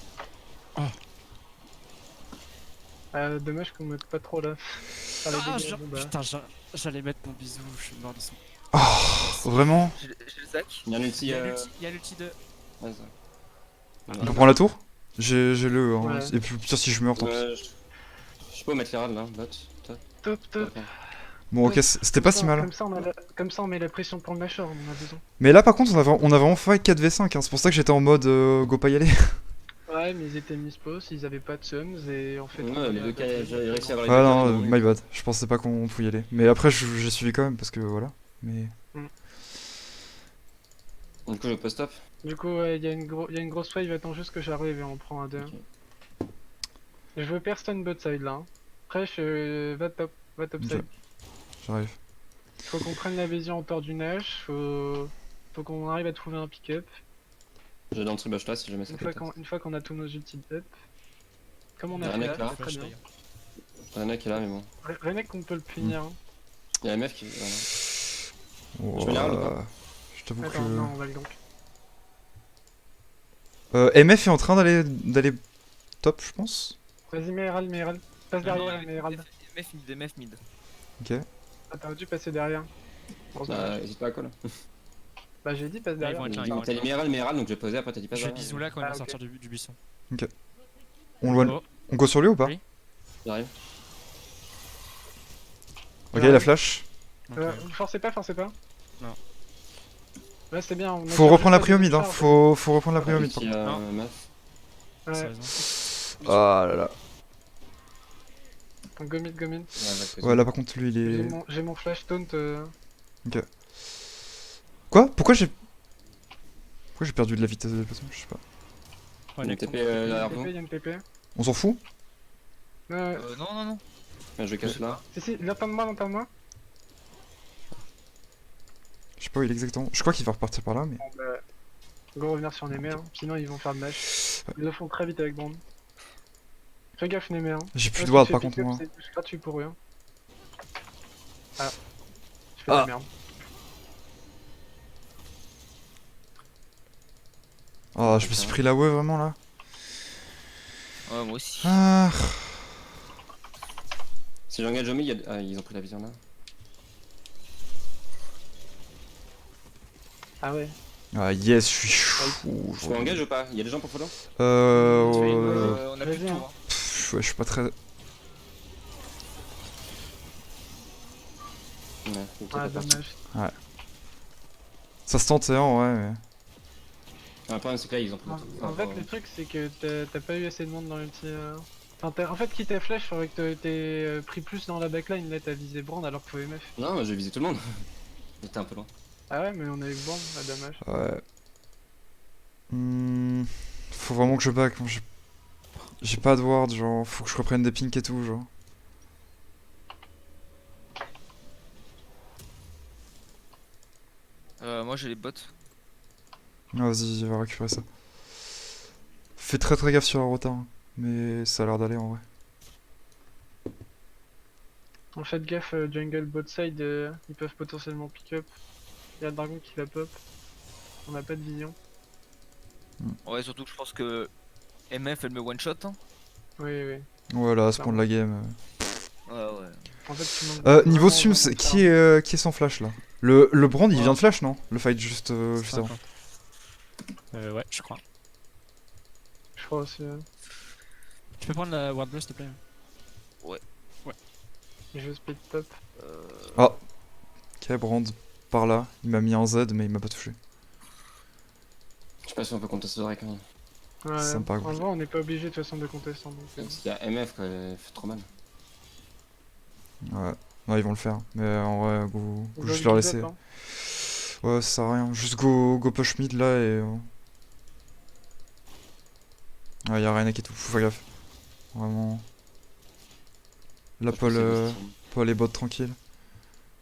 Dommage qu'on mette pas trop là. Faire les Ah, dégâts, bon, bah. putain, j'allais mettre mon bisou, je suis mort de son. Vraiment? J'ai le sac. Il y a un ulti. Il y a l'ulti de. Ouais, ça. On peut prendre la tour? J'ai le. Hein. Ouais. Et puis, putain, si je meurs, tant pis. Je peux mettre les rades là, bot. Top. Top. Bon, ok, c'était pas si mal. Comme ça, on met la pression pour le Nashor, on en a besoin. Mais là, par contre, on a vraiment fight 4v5. Hein. C'est pour ça que j'étais en mode go pas y aller. Ouais, mais ils étaient mispos, ils avaient pas de sums et en fait. Ouais, les deux cas, j'ai réussi à avoir les Ah deux non, cas, my bad. Je pensais pas qu'on pouvait y aller. Mais après, j'ai suivi quand même parce que voilà. Mais. Du coup, je post top. Du coup, ouais, y a une grosse wave, attends juste que j'arrive et on prend un 2. Ok. Je veux personne bot side là. Hein. Après, va top Ok. side. J'arrive. Faut qu'on prenne la vision autour du Nash, faut qu'on arrive à trouver un pick-up. J'ai dans le tribush là si jamais ça fait. Une fois qu'on a tous nos ultis up. Comme on Y a a un fait mec là, là. c'est très bien. Rena qui est là, mais bon. Renek, on peut le punir. Hein. Il y a MF qui. Oh, Je vais l'Herald ou pas je t'avoue Attends, que. non, on va le gank. MF est en train d'aller top, je pense. Vas-y, Meral. Passe derrière, Meral. MF mid. Ok. Ah, t'aurais dû passer derrière. Bon, Bah, hésite pas à call. bah, j'ai dit passe ils derrière. vont être là, ils vont être T'as là. dit Méral, donc j'ai posé, après t'as dit pas Je vais derrière. bisou là quand il Ah, va ok. sortir du buisson. On Oh. go sur lui ou pas? Oui. J'arrive. Ok, la flash. Donc, Forcez pas. Non. Là, c'est bien. on a Faut chargé reprendre la pas prio de mid, hein. charge. Faut reprendre la prio mid. Qui Non. meuf. c'est Ouais, raison. Ah là là. donc go mid. Ouais, là par contre, lui il est. J'ai mon flash taunt. Quoi? Pourquoi j'ai perdu de la vitesse de déplacement? Je sais pas. Ouais, Une les TP Il y a derrière une vous. TP, il y a une TP. On s'en fout? Non. Je vais cache là. Si, l'entends-moi. Je sais pas où il est exactement. Je crois qu'il va repartir par là, mais. Bon, bah, go revenir sur Némé, hein. Sinon ils vont faire le match. Ils le font très vite avec Brand. Fais gaffe Némé, hein. J'ai plus Là, de si ward tu par fais contre, pick-up, moi. c'est plus gratuit pour eux. Hein. Ah. Je fais de la merde. Ah, je me suis pris la wave vraiment là. Ouais, moi aussi. Ah. Si j'engage Omi, ils ont pris la vision là. Ah ouais. Ah yes, je suis chaud. Je peux engage ou pas? Il y a des gens pour follow? On a plus de Vas-y, tour. Hein. Ouais, je suis pas très. Ouais, Ah, dommage. Ça se tente, c'est vrai, ouais. Mais... Le problème c'est que là ils ont pris. En fait, le truc, c'est que t'as pas eu assez de monde dans l'ulti. Enfin, en fait, quitte à flash, faudrait que t'aies pris plus dans la backline. Là, t'as visé Brand alors qu'il faut MF. Non, j'ai visé tout le monde. J'étais un peu loin. Ah ouais, mais on a eu Brand, ah, dommage. Ouais. Faut vraiment que je back. J'ai pas de ward, genre. Faut que je reprenne des pinks et tout, genre. Moi j'ai les bots. Ah, vas-y, va récupérer ça. Fais très gaffe sur la rota, hein. Mais ça a l'air d'aller en vrai. Faites gaffe, jungle bot side, ils peuvent potentiellement pick up. Il y a le dragon qui va pop. On n'a pas de vision. Ouais, surtout que je pense que MF elle me one shot. Hein. Oui, oui. Voilà, spawn la game. Ouais, ouais. En fait, tu manques Niveau vraiment, Sums, vraiment de qui est sans flash là? Le Brand il vient de flash non? Le fight juste, juste avant. 50. Ouais, je crois. Je crois aussi. Tu peux prendre la ward bleu s'il te plaît? Je vais speed top. Ok, Brand par là, il m'a mis un Z mais il m'a pas touché. Je sais pas si on peut contester Drake. Hein. Ouais, Ça me paraît en compliqué. vrai, on n'est pas obligé de toute façon de contester. Donc, Parce qu'il y a MF quoi, elle fait trop mal. Ouais, non, ils vont le faire. Mais en vrai, go on juste doit leur le laisser. build up, hein. Ouais, ça sert à rien. Juste go push mid là et. Ouais, y'a rien qui tout. Faut faire gaffe. Vraiment. Là, Je pense que Paul et bot tranquille.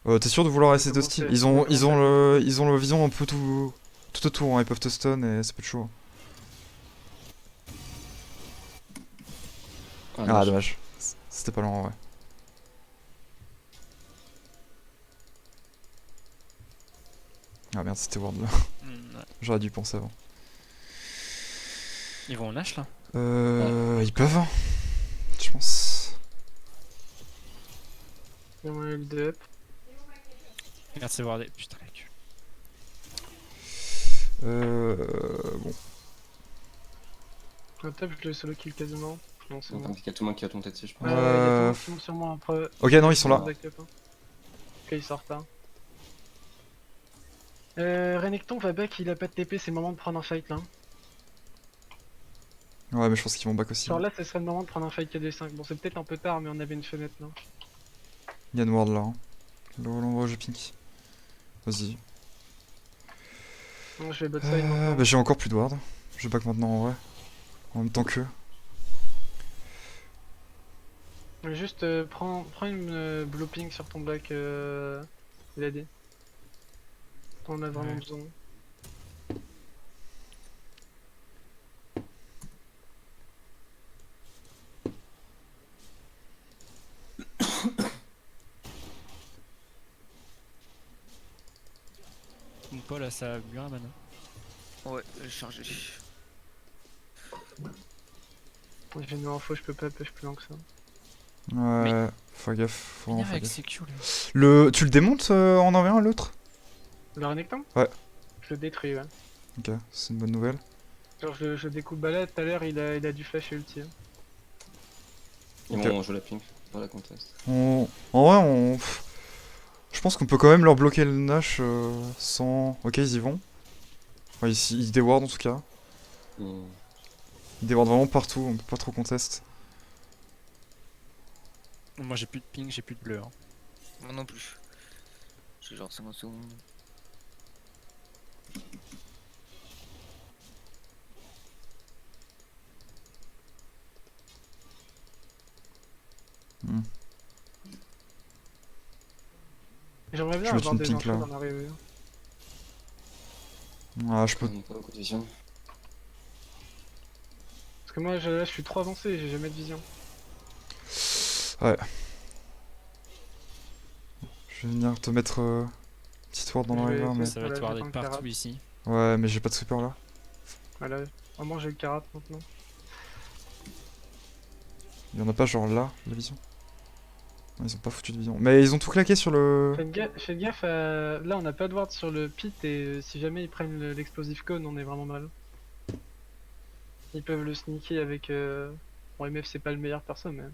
T'es sûr de vouloir essayer de commencer, steal? on Ils va ont commencer. le vision un peu tout autour. Hein. Ils peuvent te stun et ça peut être chaud. Ah, dommage. C'était pas loin en vrai. Ah merde, c'était Ward là. Ouais. J'aurais dû y penser avant. Ils vont en Nash là? Ils peuvent, hein. Je pense. Il y a moyen de build up. Regarde, c'est wardé. Putain, la gueule. Bon. Le top, je le solo kill quasiment. Non, c'est bon. Il y a tout le monde qui va tomber dessus, je pense. Ouais, il y a tout le monde qui monte sur moi après. Ok, non, ils sont là. Backup, hein. Ok, ils sortent là. Renekton va back, il a pas de TP, c'est le moment de prendre un fight là. Ouais, mais je pense qu'ils vont back aussi. Genre là, ce serait le moment de prendre un fight KD5. Bon, c'est peut-être un peu tard, mais on avait une fenêtre là. Yann Ward là. Hein. L'endroit où je pink. Vas-y. Non, je vais bot side maintenant. Bah j'ai encore plus de ward. Je vais back maintenant en vrai. En même temps que. Juste prends une blue ping sur ton back, LAD. On a vraiment Ouais. besoin. Mon Paul a sa bien mana. Ouais, j'ai chargé. J'ai une info, je peux pas push plus loin que ça. Ouais. Faut gaffe. Faut Viens vraiment faire avec gaffe. CQ là. Tu le démontes en 1v1 l'autre? Le Renekton? Ouais. Je le détruis, ouais. Ok, c'est une bonne nouvelle. Genre je découpe balade, tout à l'heure il a du flash et ulti. Hein. Ils Ok. vont jouer la pink, pas la contest. En vrai, je pense qu'on peut quand même leur bloquer le Nash sans. Ok, ils y vont. Enfin, ils déwardent en tout cas. Hmm. Ils déwardent vraiment partout, on peut pas trop contest. Moi j'ai plus de ping, j'ai plus de bleu. Hein. Moi non plus. J'ai genre 50 secondes. J'aimerais bien Je vais avoir mettre des une infos pink, là. dans l'arrivée. Ah, je peux. Pas beaucoup de vision. Parce que moi là je suis trop avancé, j'ai jamais de vision. Ouais. Je vais venir te mettre petite ward dans Je la vais river, mais. essayer. Ça va Voilà, te warder j'attends de le partout carat. ici. Ouais, mais j'ai pas de sweeper là. Voilà, vraiment j'ai le carat maintenant. Il y en a pas genre là, la vision. Ouais, ils ont pas foutu de vision. Mais ils ont tout claqué sur le. Faites gaffe, là on a pas de ward sur le pit et si jamais ils prennent l'explosive cone on est vraiment mal. Ils peuvent le sneaker avec... Bon MF c'est pas le meilleur perso mais...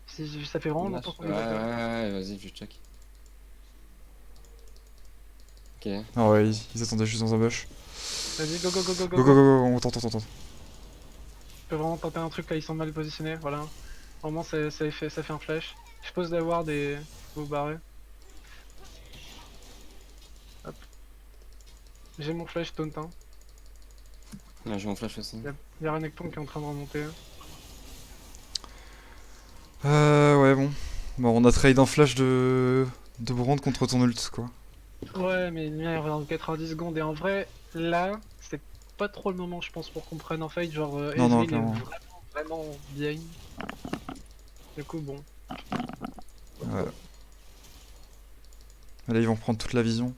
Si, ça fait vraiment longtemps qu'on Ouais, est d'accord. ouais, vas-y, je check. Ok. Ah ouais, ils attendaient juste dans un bush. Vas-y go go go go go Go go go go, on tente, on tente. Je peux vraiment tenter un truc là, ils sont mal positionnés, voilà. Vraiment ça fait un flash. Je pose la ward et vous barrez. Hop. J'ai mon flash taunt hein. Ouais, j'ai mon flash aussi. Y'a Renekton qui est en train de remonter. Ouais, bon. Bon, on a trade un flash de Brand contre ton ult, quoi. Ouais mais le mien il revient dans 90 secondes et en vrai là c'est pas trop le moment je pense pour qu'on prenne un fight genre Non, non, Ezreal est clairement. vraiment bien. Du coup bon. Ouais. Là, ils vont prendre toute la vision.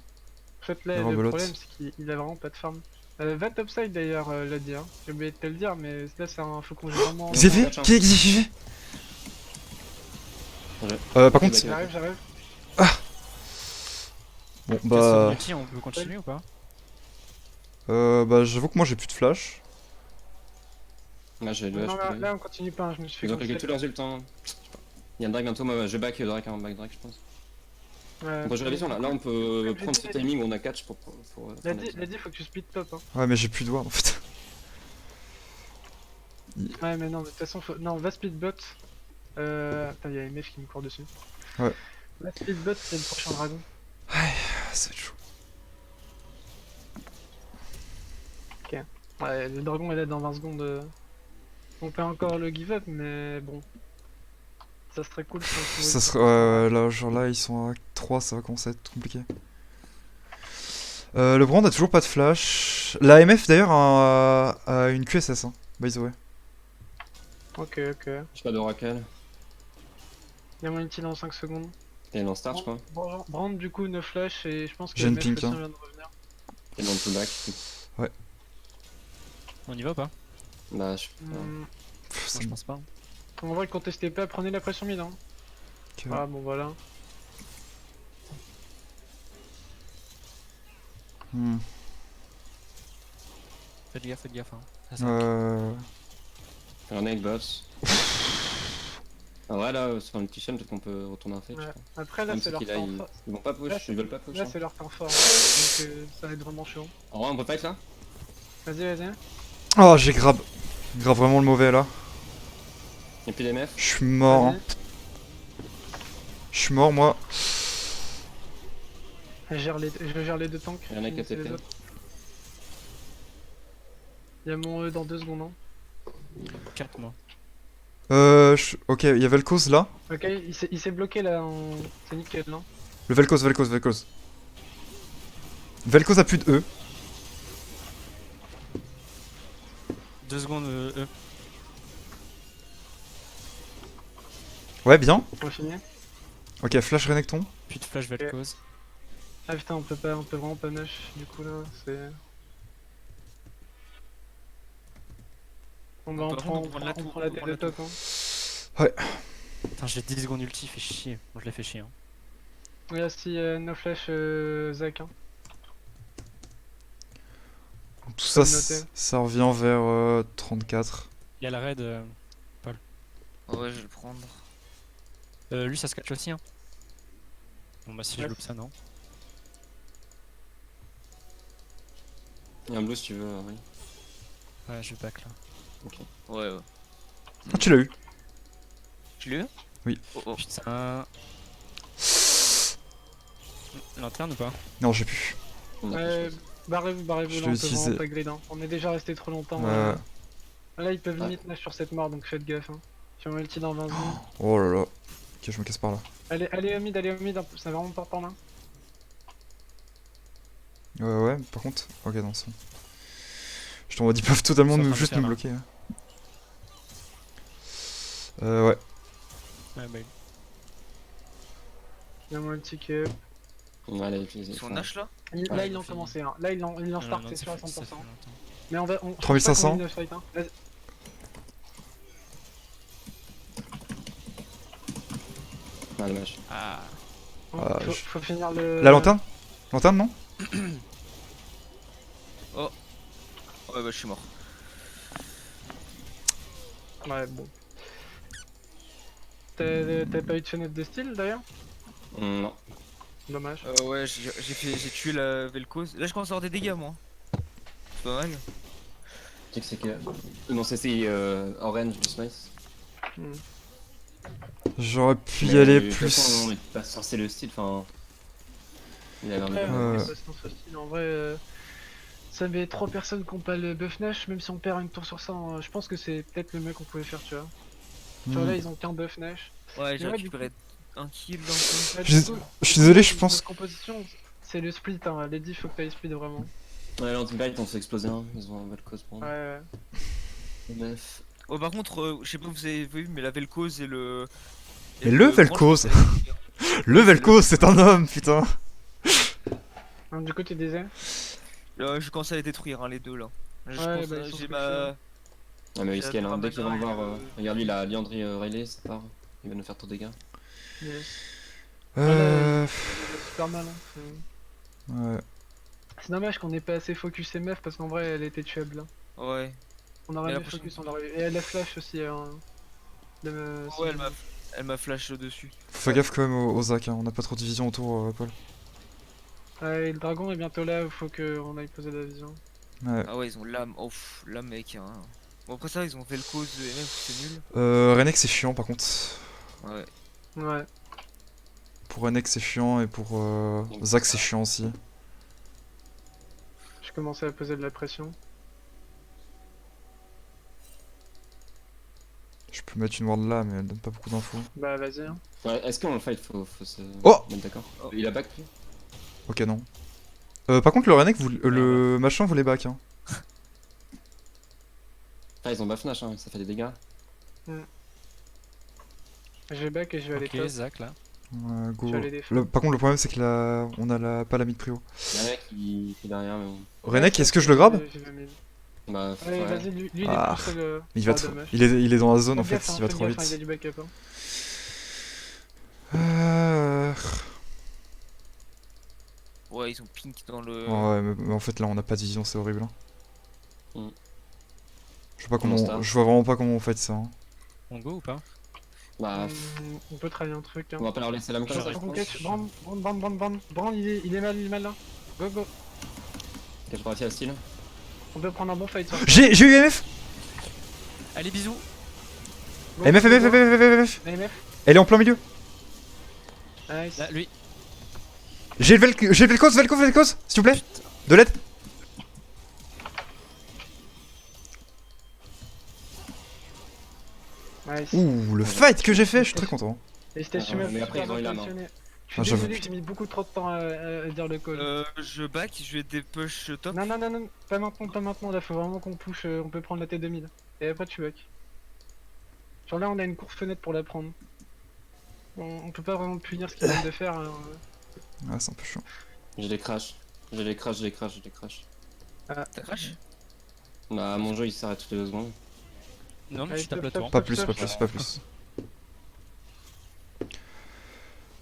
En fait, là, La le rebelote. problème, c'est qu'il a vraiment pas de farm. Va topside d'ailleurs, l'a dit, hein. J'ai oublié de te le dire, mais là, c'est un faut qu'on joue vraiment. Vous avez catch, hein. fait Qui fait Ouais. Par contre, J'arrive. bon, Casse bah... multi, on peut continuer ou pas? Bah, j'avoue que moi, j'ai plus de flash. Là, j'ai le Non, H. là, on continue pas, hein, je me suis fait Ils ont claqué cancel. tous leurs ults, hein. Il y a un drag bientôt, moi je back Drake, hein, back Drake, je pense. Ouais. On peut jouer la vision là. Là, on peut Comme j'ai prendre dit, ce la- timing où on a catch pour. L'a dit, faut que tu speed top, hein. Ouais, mais j'ai plus de ward, en fait. Ouais, mais non, mais de toute façon, non, va speed bot. Attends, il y a MF qui me court dessus. Ouais. Va speed bot, c'est le prochain dragon. Ah, ça va être chaud. Ouais, le dragon est là dans 20 secondes. On peut encore le give up, mais bon. Ça serait cool si on pouvait Ça le serait... faire. là, genre là, ils sont à 3, ça va commencer à être compliqué. Le Brand a toujours pas de flash. La MF d'ailleurs a une QSS, hein, by the way. Ok. J'ai pas d'oracle. Il y a mon ulti dans 5 secondes. Et dans Starch quoi. Brand du coup, no flash, et je pense que J'ai une MF pink, aussi hein. vient de revenir. Et dans le pullback. On y va ou pas? Bah, je. Hmm, Pff, ça Moi je me- pense pas. En vrai, contestez pas, prenez la pression mid, hein. Ok. Ah bon, voilà. Hmm. Faites gaffe. Hein. Ça, Grenade boss. En vrai, là, sur une petite chaîne, peut-être qu'on peut retourner un fake. Ouais. je crois. Après, là, Même c'est si leur qu'il a, temps ils... fort. ils vont pas push, Là, ils veulent pas push. Là, hein. c'est leur temps fort, hein. Donc ça va être vraiment chaud. En vrai, on peut fight là. Vas-y. Oh, j'ai grab vraiment le mauvais là. Et puis les MF. Je suis mort. Hein. Vas-y. Je suis mort, moi. Je gère les deux tanks. Il y en a qui a c'est les TP. autres. Il y a mon E dans 2 secondes. Hein. 4 moi. Ok, il y a Vel'Koz là. Ok, il s'est bloqué là. C'est nickel. Hein. Le Vel'Koz. Vel'Koz a plus de E. 2 secondes E. Ouais, bien. On finit. Ok, flash Renekton. Puis de flash Vel'Koz. Ah putain, on peut vraiment pas nush. Du coup là, c'est. On Par contre, prend on prend la tour, on prend la on prend tête de la top. Hein. Putain, j'ai 10 secondes ulti, fait chier. Moi je l'ai fait chier. Hein. Et là, si no flash, Zach. Hein. Tout ça, Comme noté. ça revient vers 34. Il y a la raid. Ouais, je vais le prendre. Lui ça se catch aussi. Hein. Bon bah si je Ouais. loupe ça, non. Il y a un blue si tu veux, oui. Ouais, je back là. Ouais. Ah, tu l'as eu. Tu l'as eu? Oui. Oh. Putain. Lanterne ou pas? Non, j'ai plus. On a pas Ouais, de chance. barrez-vous Je là, on l'ai peut utilisé. vraiment pas grid. Hein. On est déjà resté trop longtemps. Ouais. Là, ils peuvent Ouais. limite nash sur cette mort, donc faites gaffe. Hein. J'ai mon ulti dans 20 secondes. Oh là là. Ok, je me casse par là. Allez au mid, c'est vraiment pas par là. Ouais, par contre. Ok, non, c'est bon. Je t'envoie ils peuvent totalement Ils sont en train de juste faire, nous là. bloquer. Hein. Ouais. Ouais, bah. Il y a mon ulti qui est. On va aller utiliser. Ils sont Nash là? Là, Ouais, ils l'ont fini. commencé. Hein. Là, ils l'ont start, c'est sûr à 100%. Ça fait longtemps. Mais on va. 3500. Fight, hein. Vas-y. Ah, dommage. Ah. Ah, Faut finir le. La lanterne Lanterne, non? Ouais, bah je suis mort. Ouais, bon. T'as pas eu de fenêtre de style d'ailleurs? Non. Dommage. Ouais, j'ai tué la Vel'Koz. Là, je commence à avoir des dégâts, moi. C'est pas mal. Tu sais que c'est que. Non, c'est orange du Smite. Hmm. J'aurais pu y aller De toute plus. façon, on est pas censé le style, enfin. Il a l'air de. Ouais, Ouais. c'est pas ce style. En vrai, ça met 3 personnes qui ont pas le buff Nash, même si on perd une tour sur ça, hein, je pense que c'est peut-être le mieux qu'on pouvait faire, tu vois. Tu vois, là, ils ont qu'un buff Nash. Ouais, j'ai Ouais, du récupéré un kill dans le Ouais, Je- du coup, Je suis désolé, je notre pense. composition, c'est le split, hein. Les 10, faut que t'ailles split vraiment. Ouais, l'anti-bite, on s'est explosé un. Ils ont un bel cause pour nous. Ouais. MF. Oh, par contre, je sais pas si vous avez vu, mais la Vel'Koz et le. Mais le Vel'Koz Le Vel'Koz, c'est un homme, putain. Du coup, tu disais? Je commence à les détruire, hein, les deux là. Je Ouais, pense, bah, ils sont j'ai focus, ma. hein. Ah mais J'ai il scan, hein. la Dès qu'ils vont Ramana voir... et Regarde lui, la Liandry Riley, ça part. Il va nous faire trop de dégâts. Yes. Euh... Il a super mal. Hein. Ouais. C'est dommage qu'on ait pas assez focus MF parce qu'en vrai, elle était tuable. Là. Ouais. On Mais aurait la mieux prochaine focus, on aurait eu. Et elle a flash aussi. Hein. Ouais, elle m'a flash dessus. Faut faire gaffe quand même aux Zach, hein. On n'a pas trop de vision autour, Paul. Ouais, et le dragon est bientôt là, faut qu'on aille poser la vision. Ouais. Ah ouais, ils ont l'âme. Oh, l'âme, mec. Hein. Bon, après ça, ils ont fait le cause de MF, c'est nul. Renek c'est chiant par contre. Ouais. Ouais. Pour Renek c'est chiant et pour Zach c'est chiant aussi. Je commençais à poser de la pression. Je peux mettre une ward là mais elle donne pas beaucoup d'infos. Bah, vas-y. Hein. Ouais, est-ce qu'on le fight? Faut se Oh mettre d'accord. Oh. Il a back lui? Ok non. Par contre le Renek, le machin voulait back hein. Ah, ils ont buff Nash, hein. Ça fait des dégâts. Je vais back et je vais aller Ok, top. Zach là. Ouais, go. Je vais aller défendre. Par contre le problème c'est que là on a pas la mid prio. Il y a un mec qui est derrière, mais bon. Renek, est-ce que je le grab? J'ai pas mis. Bah, Allez, ouais. vas-y, lui il est Ah. tout seul. Il va ah, trop... dommage. il est dans la zone en Fais fait, gaffe, hein, il va fais trop gaffe, hein, il y a vite. du backup. Hein. Ouais, ils ont pink dans le. Ouais mais en fait là on a pas de vision, c'est horrible. Hein. Mm. Je sais pas Comment comment... ça Je vois vraiment pas comment on fait ça. Hein. On go ou pas? Bah, On peut travailler un truc. Hein. on va pas leur laisser l'âme comme ça, je Faut qu'on pense. catch. Brand, il est mal, Go, go. J'ai pas réussi à steal. On peut prendre un bon fight. Hein. J'ai eu MF. Allez, bisous. Go, MF, go, MF, go. MF, MF. AMF. Elle est en plein milieu. Nice. Là, lui. J'ai Vel'Koz, s'il vous plaît. De l'aide. Nice. Ouh, le fight que j'ai fait, je suis très content. Et c'était Ah, super, mais après, super ils ont eu bien la main. positionné. Je Ah, suis j'avoue, désolé, putain. j'ai mis beaucoup trop de temps à dire le call. Je back, je vais dépush top. Non, pas maintenant, là faut vraiment qu'on push, on peut prendre la tête de mid. Et après tu back. Genre là on a une courte fenêtre pour la prendre. On peut pas vraiment punir ce qu'ils viennent de faire. Alors, Ah, c'est un peu chiant. J'ai les crash. J'ai les crash. T'as crash? Bah, mon jeu il s'arrête toutes les 2 secondes. Non, mais Allez, tu tapes le top, tour. Pas plus, pas plus, pas plus. et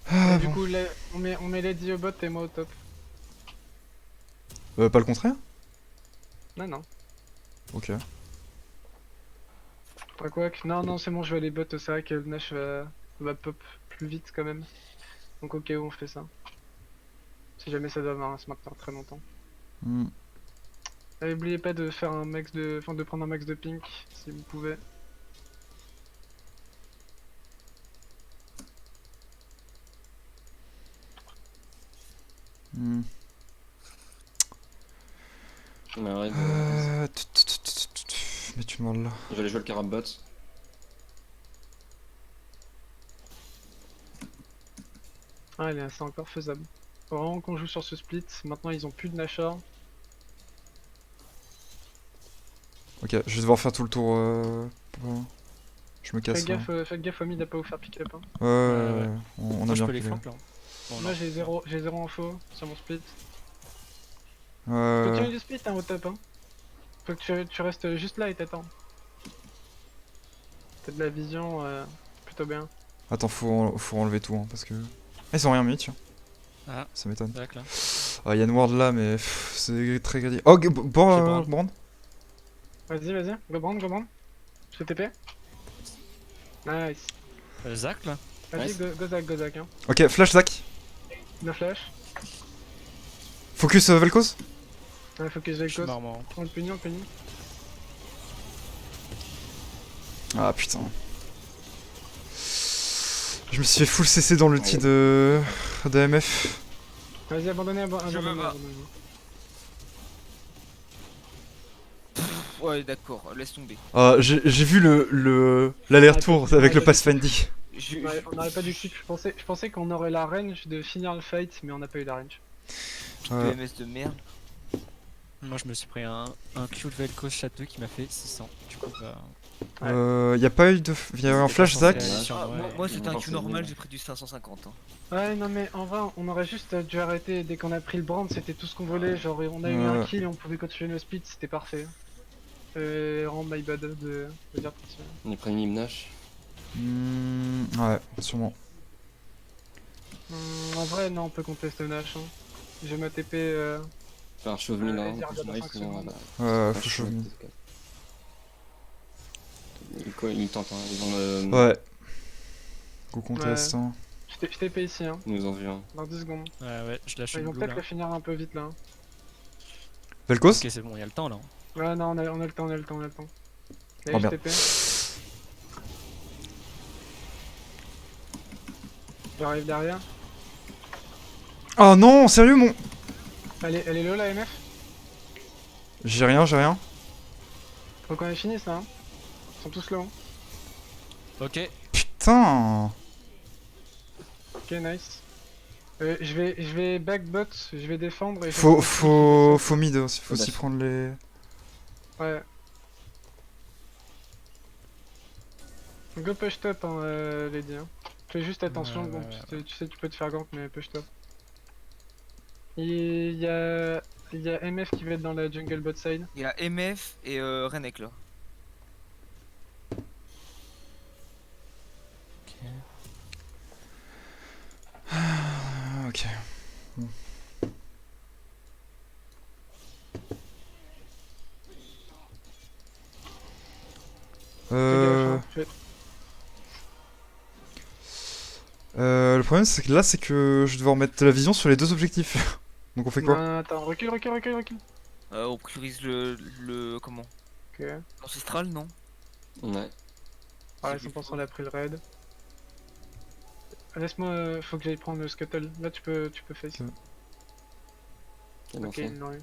Ah, du bon. coup là, on met Lady au bot et moi au top. Pas le contraire? Non. Ok. Pas quoi que. Non, c'est bon, je vais aller bot, c'est vrai que le Nash va pop plus vite quand même. Donc au cas où on fait ça. Si jamais ça doit se maintenir très longtemps. Hmm. Et oubliez pas de faire un max de. Enfin de prendre un max de pink si vous pouvez. Hmm. Mais arrête, Mais tu demandes là. je vais aller jouer le carabot. Ah, c'est encore faisable. Faut vraiment qu'on joue sur ce split. Maintenant, ils ont plus de Nashor. Ok, je vais devoir faire tout le tour. Je me casse. Faites gaffe, Omi, il a pas vous faire pick up. Hein. Ouais, Ouais. on a Moi, je bien peux les pris. flanks là. Bon, Moi, non. j'ai zéro info sur mon split. Ouais. Continue du split hein, au top. Hein. Faut que tu restes juste là et t'attends. T'as de la vision plutôt bien. Attends, faut enlever tout hein, parce que. Ah, ils ont rien mis, tiens. Ah. Ça m'étonne. Zach là. Ah, y'a une ward là, mais c'est très gradé. Oh, Brand. Brand. Vas-y, go Brand. Je fais TP. Nice. Zach là. Vas-y, Nice. go Zach. Hein. Ok, flash Zach. No flash. Focus Vel'Koz. Ouais, faut que Je j'aille suis cause. mort, moi. On le punit. Ah putain. Je me suis fait full CC dans l'ulti de MF. Vas-y, abandonnez. Je me bats. Ouais, d'accord, laisse tomber. J'ai vu l'aller-retour Ah, avec le ouais, Pathfinding. Ouais, on n'aurait pas du clip. Je pensais qu'on aurait la range de finir le fight, mais on n'a pas eu la range. Ouais. PMS de merde. Moi, je me suis pris un Q de Vel'Koz chat 2 qui m'a fait 600. Du coup, bah. Y a pas eu de. Y a eu un C'était flash, pas Zach censé aller Ah, sur moi, moi et- c'était un non, Q c'est normal, nul. j'ai pris du 550. Hein. Ouais, non, mais en vrai, on aurait juste dû arrêter dès qu'on a pris le brand, c'était tout ce qu'on voulait. Genre, on a eu un Ouais. kill et on pouvait continuer nos speed, c'était parfait. Rend my bad de dire continuer. On est pris une Nash. Ouais, sûrement. En vrai, non, on peut contester Nash. Hein. J'ai ma TP. Faire chauve mid là. les armes dans 5 secondes. Faut chauffer. Ils tentent, hein. Ils ont Ouais. Go contest, hein. Je TP ici, hein, Ils nous ont vu, hein. dans 10 secondes. Ouais, je lâche Ils une vont blue peut-être là. le finir un peu vite là. Vel'Koz Ok, c'est bon, il y a le temps là. Ouais, non, on a le temps, on a le temps, on a le temps. Oh, Allez, je merde. TP. J'arrive derrière. Oh non, sérieux, mon. Elle est low la MF. J'ai rien, j'ai rien. Faut qu'on ait fini ça. Hein. Ils sont tous low. Ok. Putain. Ok, nice. Je vais back bot, je vais défendre et je Faut vais- mid aussi, faut Ouais, aussi bah, prendre les. Ouais. Go push top, hein, Lady. Hein. Fais juste attention, bon, tu sais, tu peux te faire gank, mais push top. Il y a MF qui va être dans la jungle bot side. Il y a MF et Renek là. Ok. Bon. Fais gaffe, Le problème c'est que là c'est que je vais devoir mettre la vision sur les deux objectifs. Donc on fait quoi? Non, attends, recule. On priorise comment? Ok. Ancestral, non? Ouais. Ouais, 100% il a pris le raid. Laisse-moi, faut que j'aille prendre le scuttle. Là, tu peux face. Ok. C'est bon, Ok, ça. ils l'ont eu.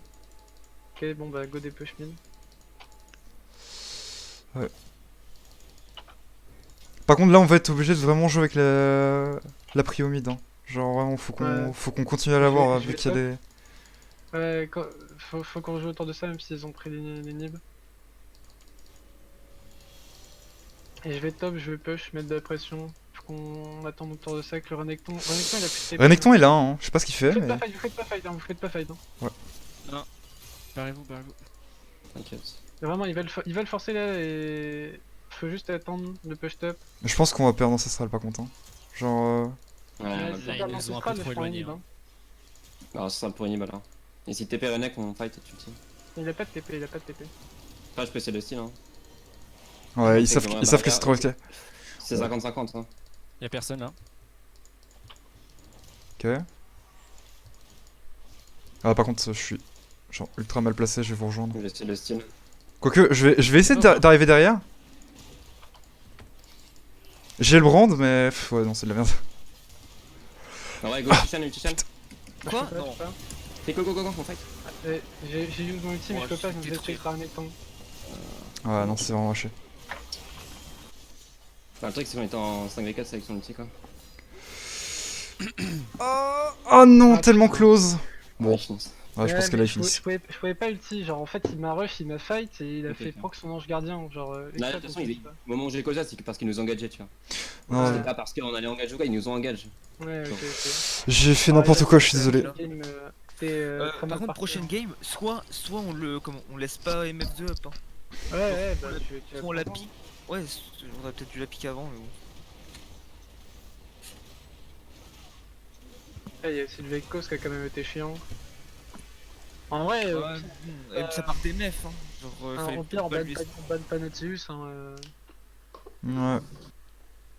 Ok, bon bah go des push mid. Par contre là on va être obligé de vraiment jouer avec la prio mid. Hein. Genre vraiment Ouais. faut qu'on continue à Je l'avoir vais- je vu vais qu'il y a top. des. Ouais, faut qu'on joue autour de ça même s'ils ont pris les nibs. Et je vais top, je vais push, mettre de la pression. Faut qu'on attende autour de ça que le Renekton. Renekton il a plus de TP. Renekton est là, hein. Je sais pas ce qu'il fait Vous faites mais. pas fight, vous faites pas fight. Hein. Barrez-vous. T'inquiète. Et vraiment, ils veulent forcer là et. Faut juste attendre le push top. Je pense qu'on va perdre Ancestral par contre. Hein. Genre. Ouais, Ouais, bah, si là, on perd ils nous ont un Ancestral, peu je trop prends un éloignés, nib, hein. alors c'est ça pour Inib là. Et si TP Renek, on fight et tu le tiens. Il a pas de TP, il a pas de TP. Pas, je peux essayer le style, hein. Ouais, ils c'est savent, comme un ils savent que barrière. c'est trop risqué. C'est 50-50, hein. Y'a personne là. Ok. Ah par contre je suis genre ultra mal placé, je vais vous rejoindre. Je vais essayer le style. Quoique je vais essayer d'arriver derrière. J'ai le brand mais ouais non c'est de la merde. Ah ouais, go, Tichan. Quoi? Je peux pas, Non. je peux pas. Fais go, on fight. J'ai use mon ulti mais Oh, je peux pas, je je suis vais détruit. check par Renekton. Ouais non c'est vraiment haché. Enfin, le truc c'est qu'on était en 5v4 avec son ulti quoi. Oh non Ah, tellement putain. close. Bon. Ouais, je pense. Ouais je pense que mais là il je finit. pouvais pas ulti, genre en fait il m'a rush, il m'a fight et il a Ok, fait ok. proc son ange gardien, genre. Là, de extra toute façon, contre au ça. moment où j'ai causé, c'est parce qu'ils nous ont engagé, tu vois. Non, C'est pas parce qu'on allait engager ou quoi, ils nous ont engagé. Ouais, ok. j'ai fait n'importe quoi, je suis désolé. Game, Par contre, prochaine game, soit on laisse pas MF2 up. Hein. Ouais, bah tu vas Soit on la prendre. pique. Ouais, on aurait peut-être dû la piquer avant, mais bon. Il y a aussi le Vekos qui a quand même été chiant. En vrai, Ouais, et ça part des MF. Hein. Genre, fallait au pire, on pas ban lui pas Nautilus. Hein, Ouais.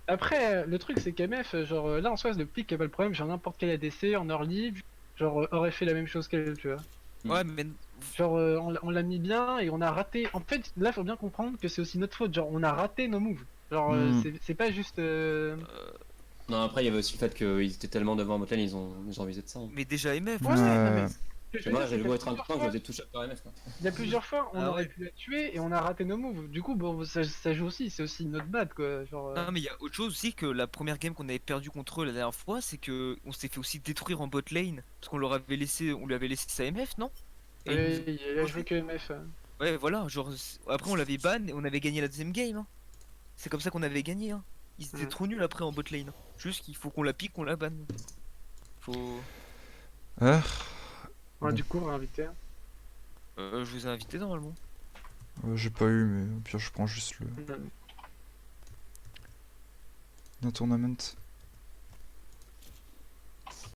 Après, le truc c'est qu'MF, genre là en soi, le pick, y a pas le problème, genre n'importe quel ADC en early, genre aurait fait la même chose qu'elle, tu vois. Ouais, mais Genre on l'a mis bien et on a raté. En fait, là faut bien comprendre que c'est aussi notre faute, genre on a raté nos moves. Genre c'est pas juste. Non, après, il y avait aussi le fait qu'ils étaient tellement devant botlane, ils ont visé de ça. Hein. mais déjà MF. Ouais, non, mais ce que je veux Moi, dire, c'est j'ai que beau être un plusieurs point, je fois- les ai touché par MF quoi. Il y a plusieurs fois, on Ah aurait ouais. pu la tuer et on a raté nos moves. Du coup, bon, ça joue aussi, c'est aussi notre bad quoi. Genre, Non, mais il y a autre chose aussi que la première game qu'on avait perdu contre eux la dernière fois, c'est que on s'est fait aussi détruire en bot lane parce qu'on leur avait laissé, on lui avait laissé sa MF, non? Et Ouais, il a joué que MF. ouais, voilà, genre, après on l'avait ban et on avait gagné la deuxième game. Hein. C'est comme ça qu'on avait gagné. Hein. Ils étaient Mm. trop nuls après en bot lane. Juste qu'il faut qu'on la pique, qu'on la banne. Faut. Ah, Ouais, Bon. du coup, on va inviter. Je vous ai invité normalement. j'ai pas eu, mais au pire, je prends juste le Mm. tournament.